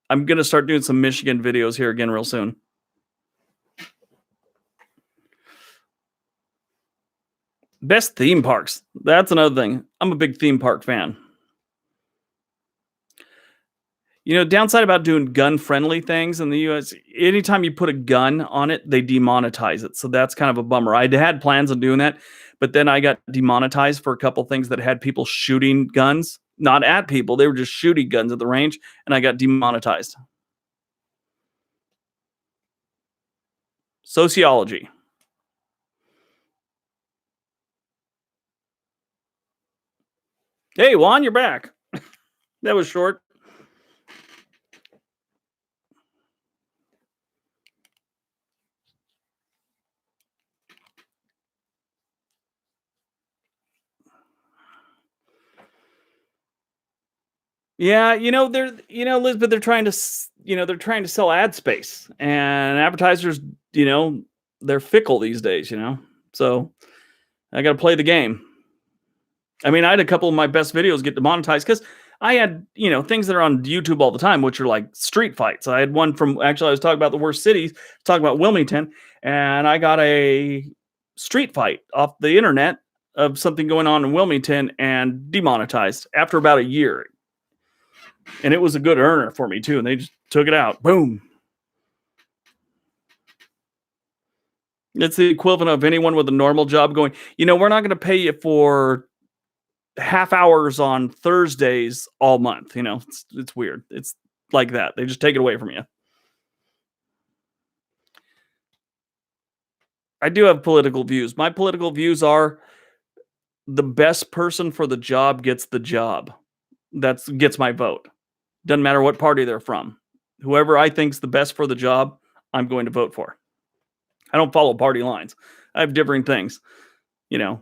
gonna start doing some Michigan videos here again real soon. Best theme parks. That's another thing. I'm a big theme park fan. Downside about doing gun-friendly things in the US, anytime you put a gun on it, they demonetize it. So that's kind of a bummer. I had plans on doing that, but then I got demonetized for a couple things that had people shooting guns, not at people. They were just shooting guns at the range, and I got demonetized. Sociology. Hey, Juan, you're back. That was short. Yeah, Elizabeth, they're trying to sell ad space, and advertisers, they're fickle these days, So I got to play the game. I mean, I had a couple of my best videos get demonetized because I had, things that are on YouTube all the time, which are like street fights. I had one from, actually, I was talking about the worst cities, talking about Wilmington, and I got a street fight off the internet of something going on in Wilmington and demonetized after about a year. And it was a good earner for me too. And they just took it out. Boom. It's the equivalent of anyone with a normal job going, we're not going to pay you for half hours on Thursdays all month. It's weird. It's like that. They just take it away from you. I do have political views. My political views are the best person for the job gets the job. That gets my vote. Doesn't matter what party they're from. Whoever I think's the best for the job, I'm going to vote for. I don't follow party lines. I have differing things, Yeah,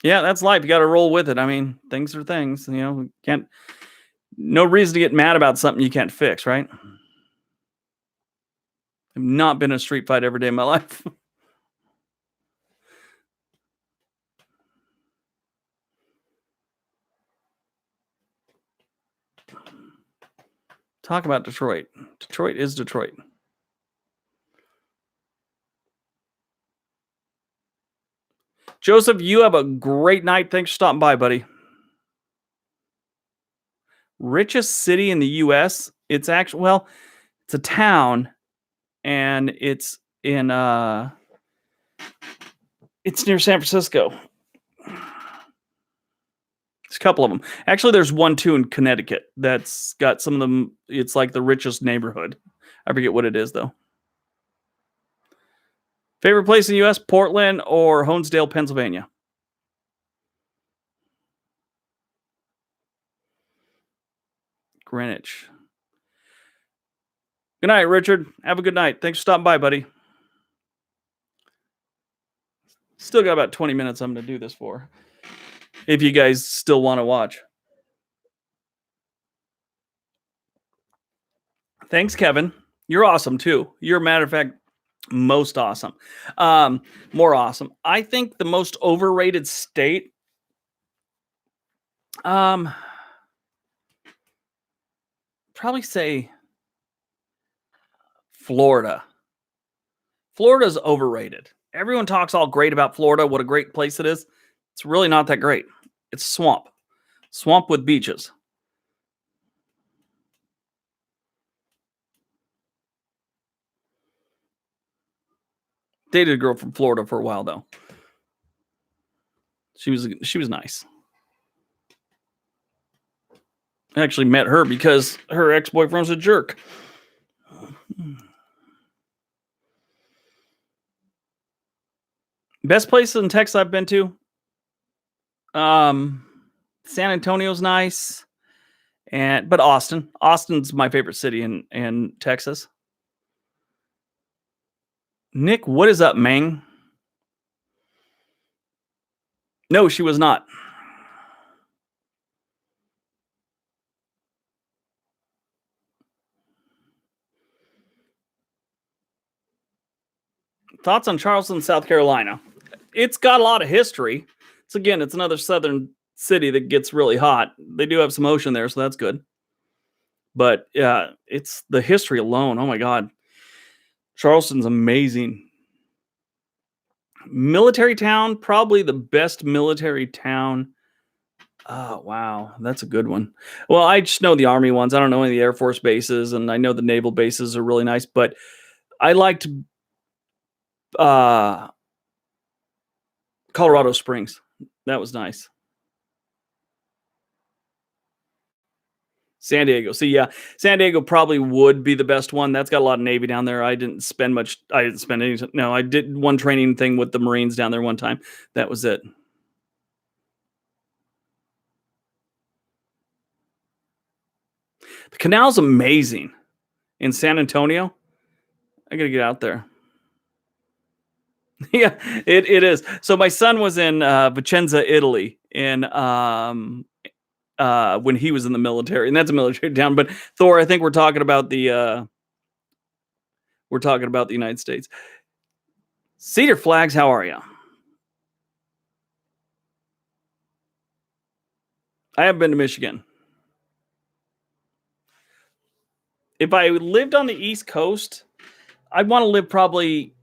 that's life. You got to roll with it. I mean, things are things, no reason to get mad about something you can't fix, right? I've not been in a street fight every day of my life. Talk about Detroit. Detroit is Detroit. Joseph, you have a great night. Thanks for stopping by, buddy. Richest city in the U.S. It's actually, it's a town, and it's in it's near San Francisco. There's a couple of them. Actually, there's one too in Connecticut that's got some of them. It's like the richest neighborhood. I forget what it is though. Favorite place in the U.S., Portland or Honesdale, Pennsylvania? Greenwich. Good night, Richard. Have a good night. Thanks for stopping by, buddy. Still got about 20 minutes I'm going to do this for. If you guys still want to watch. Thanks, Kevin. You're awesome, too. You're, a matter of fact, most awesome. More awesome. I think the most overrated state, probably say Florida. Florida's overrated. Everyone talks all great about Florida, what a great place it is. It's really not that great. It's swamp. Swamp with beaches. Dated a girl from Florida for a while though. She was nice. I actually met her because her ex-boyfriend was a jerk. Best places in Texas I've been to. San Antonio's nice. But Austin's my favorite city in Texas. Nick, what is up, Mang? No, she was not. Thoughts on Charleston, South Carolina? It's got a lot of history. It's another southern city that gets really hot. They do have some ocean there, so that's good. But yeah, it's the history alone. Oh my God. Charleston's amazing. Military town, probably the best military town. Oh, wow. That's a good one. Well, I just know the Army ones. I don't know any of the Air Force bases, and I know the naval bases are really nice, but I liked Colorado Springs. That was nice. San Diego. See, yeah, San Diego probably would be the best one. That's got a lot of Navy down there. I didn't spend much. I didn't spend any. No, I did one training thing with the Marines down there one time. That was it. The canal's amazing in San Antonio. I gotta get out there. Yeah, it is. So my son was in Vicenza, Italy, in when he was in the military, and that's a military town. But Thor, I think we're talking about the United States. Cedar Flags, how are you? I have been to Michigan. If I lived on the East Coast, I'd want to live probably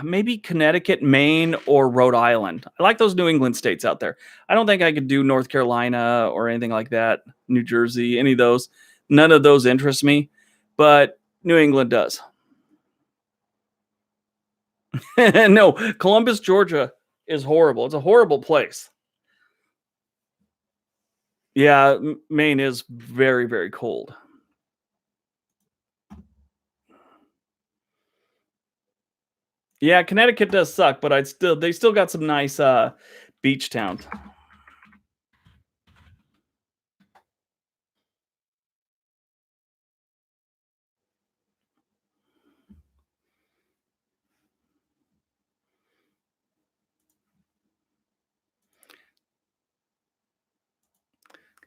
maybe Connecticut, Maine, or Rhode Island. I like those New England states out there. I don't think I could do North Carolina or anything like that, New Jersey, any of those. None of those interest me, but New England does. No, Columbus, Georgia is horrible. It's a horrible place. Yeah, Maine is very, very cold. Yeah, Connecticut does suck, but they still got some nice beach towns.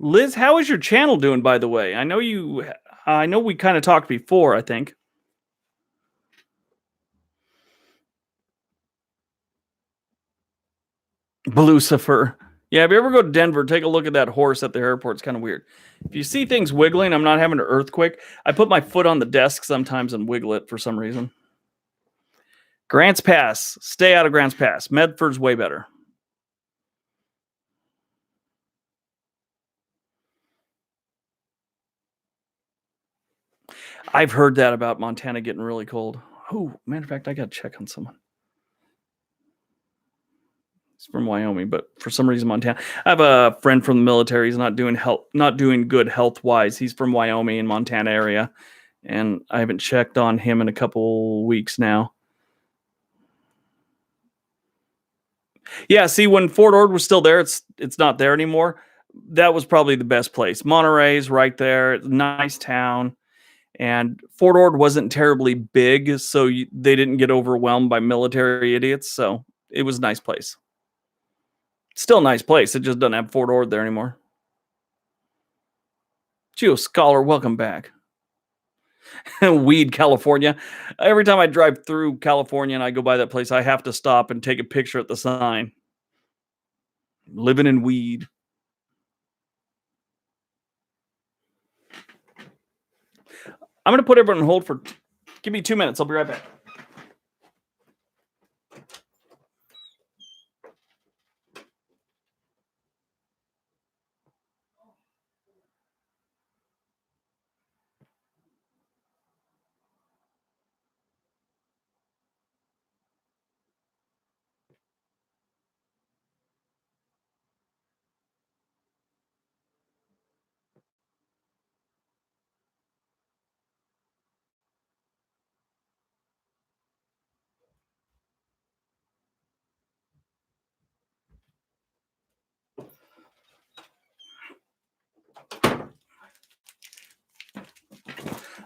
Liz, how is your channel doing, by the way? I know we kind of talked before, I think. Lucifer. Yeah, if you ever go to Denver, take a look at that horse at the airport. It's kind of weird. If you see things wiggling, I'm not having an earthquake. I put my foot on the desk sometimes and wiggle it for some reason. Grants Pass. Stay out of Grants Pass. Medford's way better. I've heard that about Montana getting really cold. Oh, matter of fact, I got to check on someone. He's from Wyoming, but for some reason, Montana. I have a friend from the military. He's not doing good health wise. He's from Wyoming and Montana area, and I haven't checked on him in a couple weeks now. Yeah, see, when Fort Ord was still there, it's not there anymore. That was probably the best place. Monterey's right there. It's a nice town. And Fort Ord wasn't terribly big, so they didn't get overwhelmed by military idiots. So it was a nice place. Still a nice place. It just doesn't have Fort Ord there anymore. Geo Scholar, welcome back. Weed, California. Every time I drive through California and I go by that place, I have to stop and take a picture at the sign. Living in weed. I'm going to put everyone on hold for... Give me 2 minutes. I'll be right back.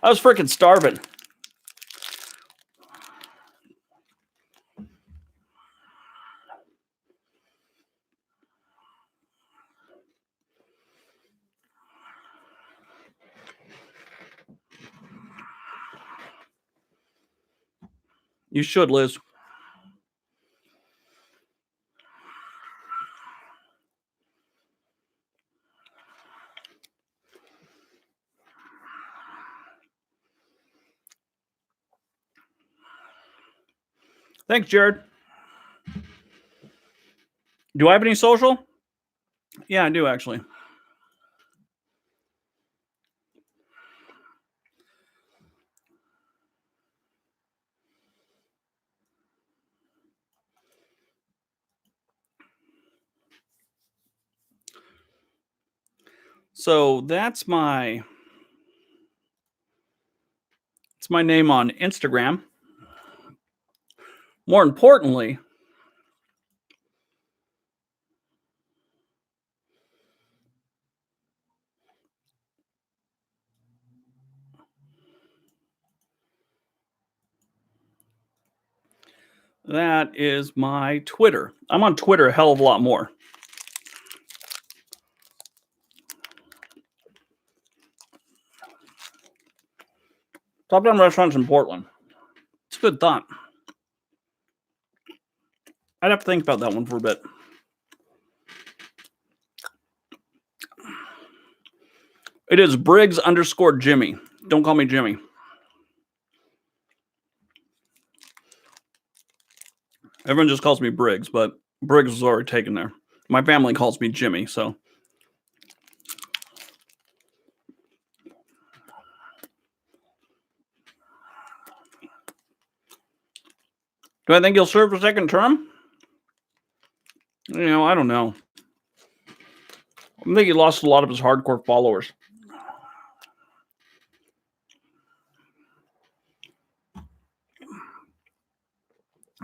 I was freaking starving. You should, Liz. Thanks, Jared. Do I have any social? Yeah, I do, actually. So that's my name on Instagram. More importantly, that is my Twitter. I'm on Twitter a hell of a lot more. Top 10 restaurants in Portland. It's a good thought. I'd have to think about that one for a bit. It is Briggs _ Jimmy. Don't call me Jimmy. Everyone just calls me Briggs, but Briggs was already taken there. My family calls me Jimmy, so. Do I think he'll serve a second term? I don't know. I think he lost a lot of his hardcore followers.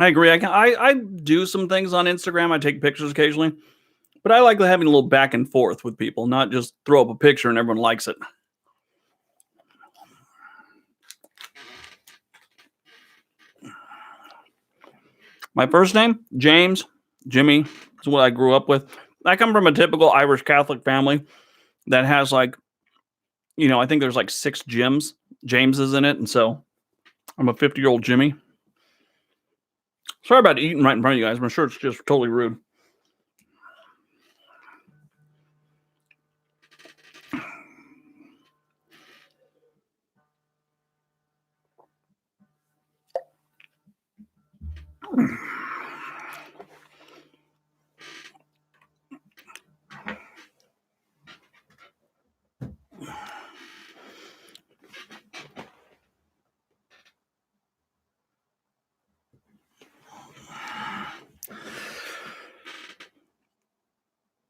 I agree. I do some things on Instagram. I take pictures occasionally, but I like having a little back and forth with people, not just throw up a picture and everyone likes it. My first name, James. Jimmy is what I grew up with. I come from a typical Irish Catholic family that has I think there's 6 Jameses in it. And so I'm a 50-year-old Jimmy. Sorry about eating right in front of you guys. I'm sure it's just totally rude.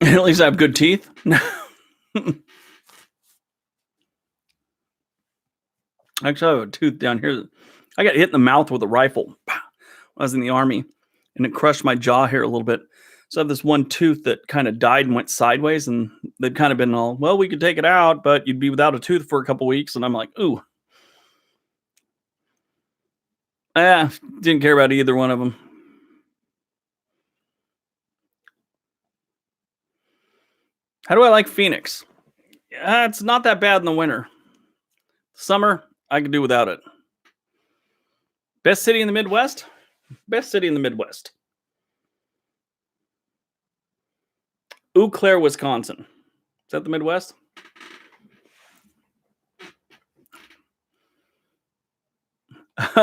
At least I have good teeth. Actually, I have a tooth down here. I got hit in the mouth with a rifle when I was in the Army, and it crushed my jaw here a little bit. So I have this one tooth that kind of died and went sideways, and they've kind of been all, well, we could take it out, but you'd be without a tooth for a couple weeks. And I'm like, ooh. Didn't care about either one of them. How do I like Phoenix? It's not that bad in the winter. Summer, I could do without it. Best city in the Midwest? Best city in the Midwest. Eau Claire, Wisconsin. Is that the Midwest?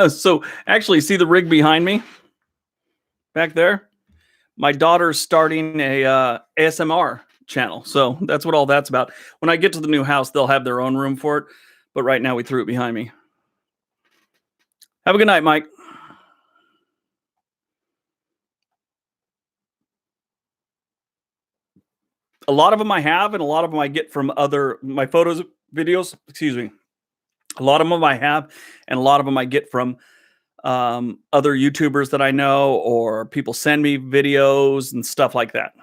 So actually, see the rig behind me? Back there? My daughter's starting a ASMR channel. So that's what all that's about. When I get to the new house, they'll have their own room for it. But right now we threw it behind me. Have a good night, Mike. A lot of them I have, and a lot of them I get from my photos, videos, excuse me. A lot of them I have, and a lot of them I get from other YouTubers that I know, or people send me videos and stuff like that.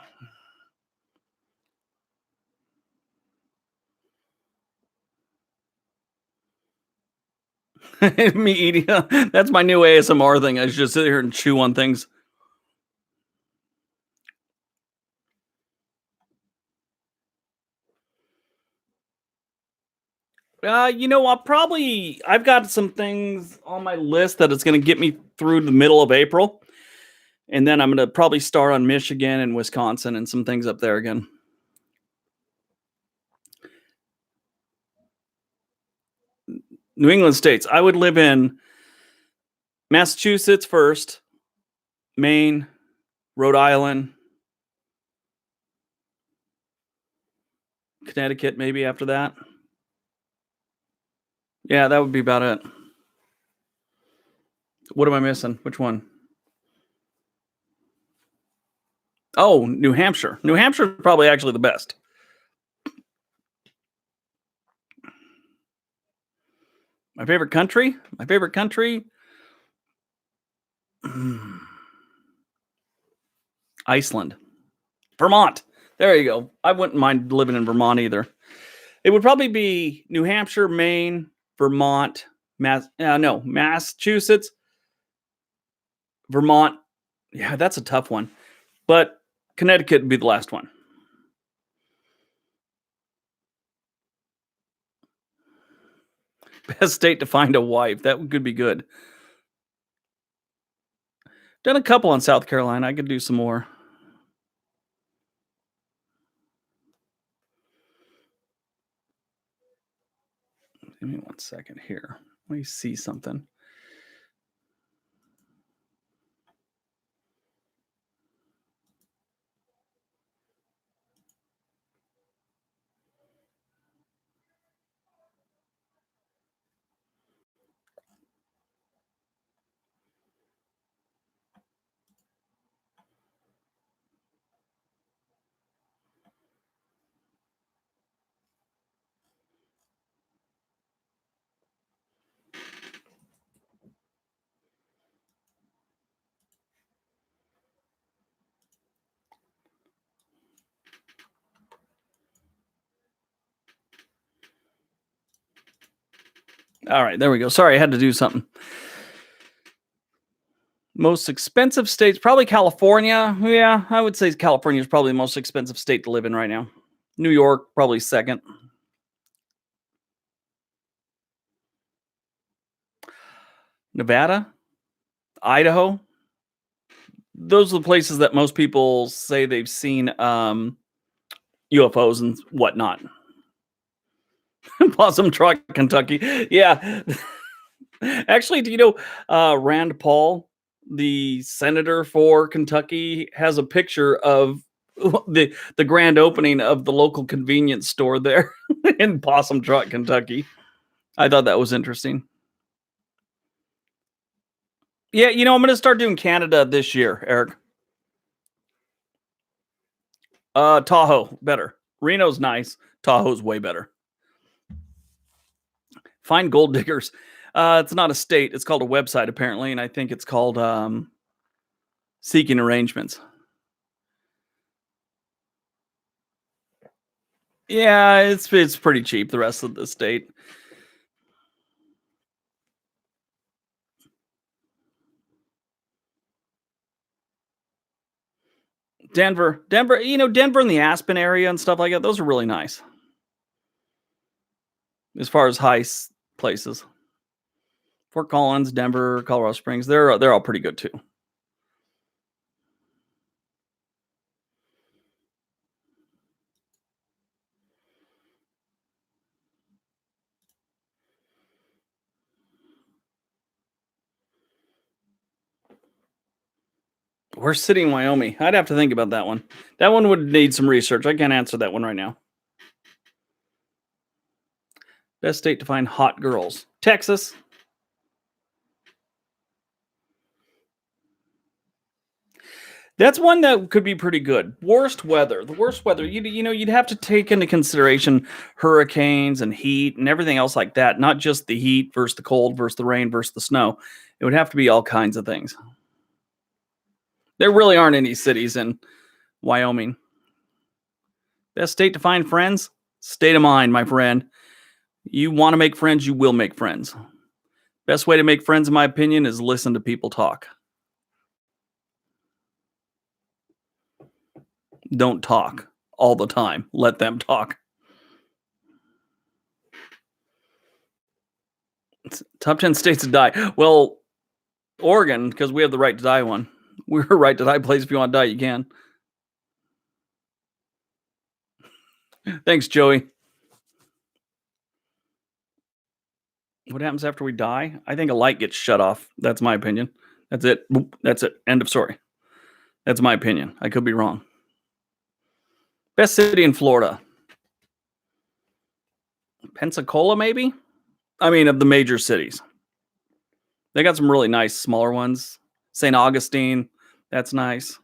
Me eating. That's my new ASMR thing. I just sit here and chew on things. I've got some things on my list that it's going to get me through the middle of April. And then I'm going to probably start on Michigan and Wisconsin and some things up there again. New England states. I would live in Massachusetts first, Maine, Rhode Island, Connecticut maybe after that. Yeah, that would be about it. What am I missing? Which one? Oh, New Hampshire. New Hampshire is probably actually the best. My favorite country? My favorite country? Iceland. Vermont. There you go. I wouldn't mind living in Vermont either. It would probably be New Hampshire, Maine, Vermont, Massachusetts, Vermont. Yeah, that's a tough one. But Connecticut would be the last one. Best state to find a wife. That could be good. Done a couple in South Carolina. I could do some more. Give me 1 second here. Let me see something. All right, there we go. Sorry, I had to do something. Most expensive states, probably California. Yeah, I would say California is probably the most expensive state to live in right now. New York, probably second. Nevada, Idaho. Those are the places that most people say they've seen UFOs and whatnot. Possum Truck, Kentucky. Yeah. Actually, do you know Rand Paul, the senator for Kentucky, has a picture of the grand opening of the local convenience store there in Possum Truck, Kentucky. I thought that was interesting. Yeah, I'm going to start doing Canada this year, Eric. Tahoe, better. Reno's nice. Tahoe's way better. Find gold diggers. It's not a state. It's called a website, apparently, and I think it's called Seeking Arrangements. Yeah, it's pretty cheap, the rest of the state. Denver, Denver and the Aspen area and stuff like that, those are really nice. As far as places. Fort Collins, Denver, Colorado Springs, they're all pretty good too. Where's city in Wyoming? I'd have to think about that one. That one would need some research. I can't answer that one right now. Best state to find hot girls. Texas. That's one that could be pretty good. Worst weather. The worst weather. You'd have to take into consideration hurricanes and heat and everything else like that. Not just the heat versus the cold versus the rain versus the snow. It would have to be all kinds of things. There really aren't any cities in Wyoming. Best state to find friends? State of mind, my friend. You want to make friends, you will make friends. Best way to make friends, in my opinion, is listen to people talk. Don't talk all the time. Let them talk. Top 10 states to die. Well, Oregon, because we have the right to die one. We're a right to die place. If you want to die, you can. Thanks, Joey. What happens after we die? I think a light gets shut off. That's my opinion. That's it. That's it. End of story. That's my opinion. I could be wrong. Best city in Florida. Pensacola, maybe? I mean, of the major cities. They got some really nice smaller ones. St. Augustine. That's nice.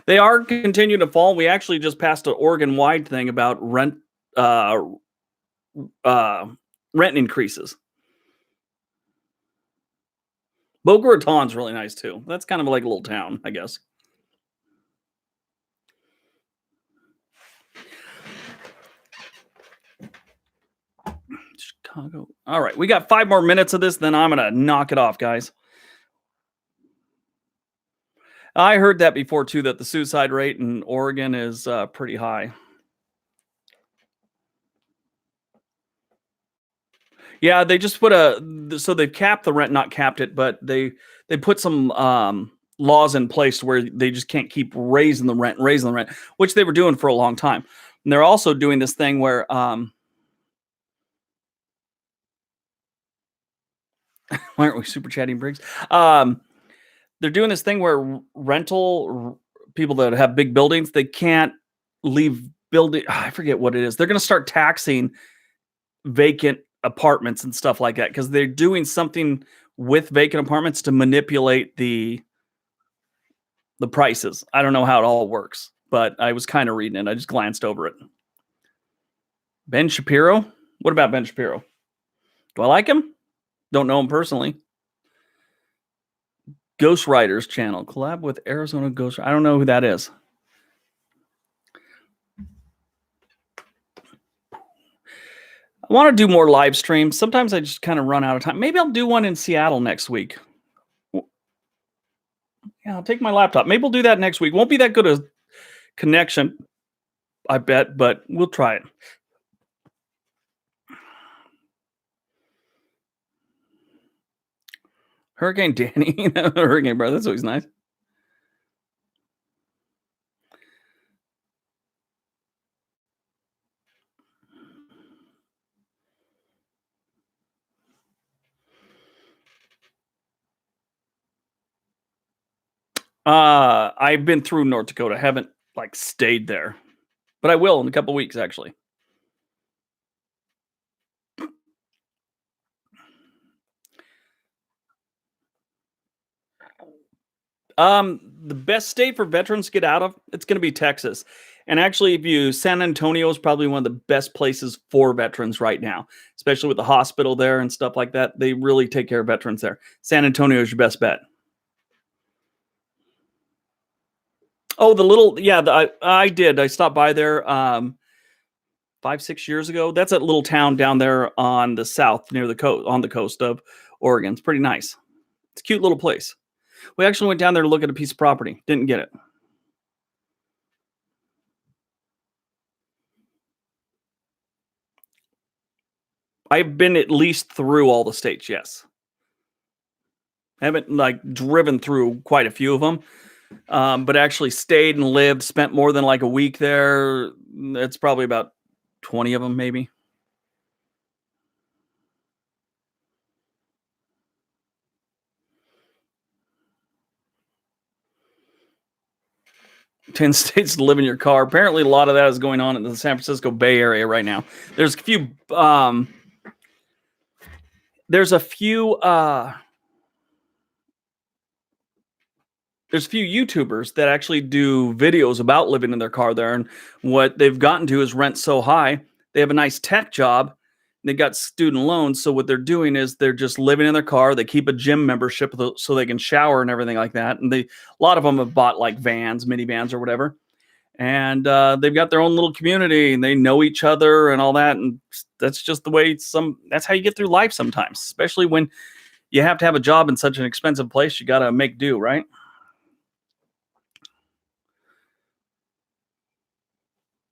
They are continuing to fall. We actually just passed an Oregon-wide thing about uh, rent increases. Boca Raton's really nice too. That's kind of like a little town, I guess. Chicago. All right, we got 5 more minutes of this, then I'm gonna knock it off, guys. I heard that before too, that the suicide rate in Oregon is pretty high. Yeah, they just put so they've capped the rent, not capped it, but they put some laws in place where they just can't keep raising the rent, which they were doing for a long time. And they're also doing this thing where why aren't we super chatting, Briggs? They're doing this thing where rental people that have big buildings, they can't leave building. I forget what it is. They're going to start taxing vacant apartments and stuff like that because they're doing something with vacant apartments to manipulate the prices. I don't know how it all works, but I was kind of reading it. I just glanced over it. Ben Shapiro? What about Ben Shapiro? Do I like him? Don't know him personally. Ghostwriters channel. Collab with Arizona Ghost. I don't know who that is. I want to do more live streams. Sometimes I just kind of run out of time. Maybe I'll do one in Seattle next week. Yeah, I'll take my laptop. Maybe we'll do that next week. Won't be that good a connection, I bet, but we'll try it. Hurricane Danny. Hurricane, bro. That's always nice. I've been through North Dakota. I haven't like stayed there, but I will in a couple weeks actually. The best state for veterans to get out of, it's going to be Texas. And actually, San Antonio is probably one of the best places for veterans right now, especially with the hospital there and stuff like that. They really take care of veterans there. San Antonio is your best bet. Oh, I did. I stopped by there 5-6 years ago. That's a little town down there on the south, near the coast, on the coast of Oregon. It's pretty nice. It's a cute little place. We actually went down there to look at a piece of property. Didn't get it. I've been at least through all the states, yes. I haven't like driven through quite a few of them, but actually stayed and lived, spent more than like a week there. It's probably about 20 of them, maybe. Ten states to live in your car. Apparently, a lot of that is going on in the San Francisco Bay Area right now. There's a few. There's a few YouTubers that actually do videos about living in their car there, and what they've gotten to is rent so high. They have a nice tech job. They got student loans, so what they're doing is they're just living in their car. They keep a gym membership so they can shower and everything like that. And a lot of them have bought like vans, minivans, or whatever. And they've got their own little community, and they know each other and all that. And that's just the way that's how you get through life sometimes, especially when you have to have a job in such an expensive place. You got to make do, right?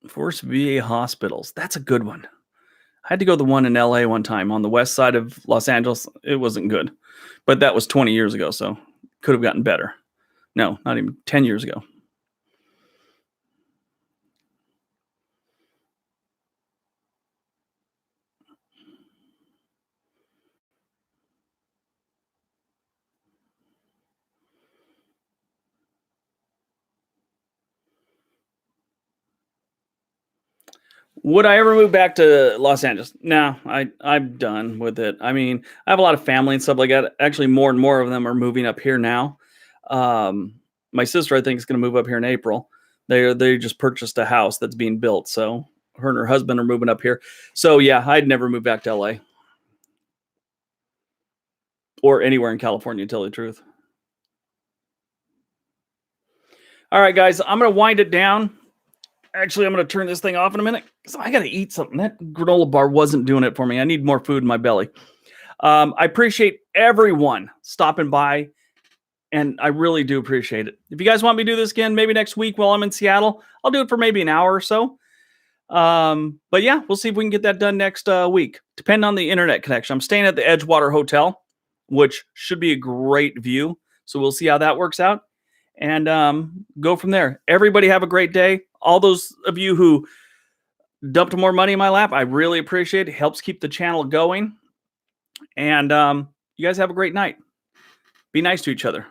Forced VA hospitals. That's a good one. I had to go to the one in LA one time on the west side of Los Angeles. It wasn't good, but that was 20 years ago. So could have gotten better. No, not even 10 years ago. Would I ever move back to Los Angeles? No, I'm done with it. I mean, I have a lot of family and stuff like that. Actually, more and more of them are moving up here now. my sister, I think, is going to move up here in April. They just purchased a house that's being built, so her and her husband are moving up here. So yeah, I'd never move back to LA or anywhere in California, to tell you the truth. All right, guys, I'm going to wind it down. Actually, I'm going to turn this thing off in a minute because I got to eat something. That granola bar wasn't doing it for me. I need more food in my belly. I appreciate everyone stopping by, and I really do appreciate it. If you guys want me to do this again, maybe next week while I'm in Seattle, I'll do it for maybe an hour or so. But yeah, we'll see if we can get that done next week, depending on the internet connection. I'm staying at the Edgewater Hotel, which should be a great view. So we'll see how that works out and go from there. Everybody have a great day. All those of you who dumped more money in my lap, I really appreciate it. It helps keep the channel going. And you guys have a great night. Be nice to each other.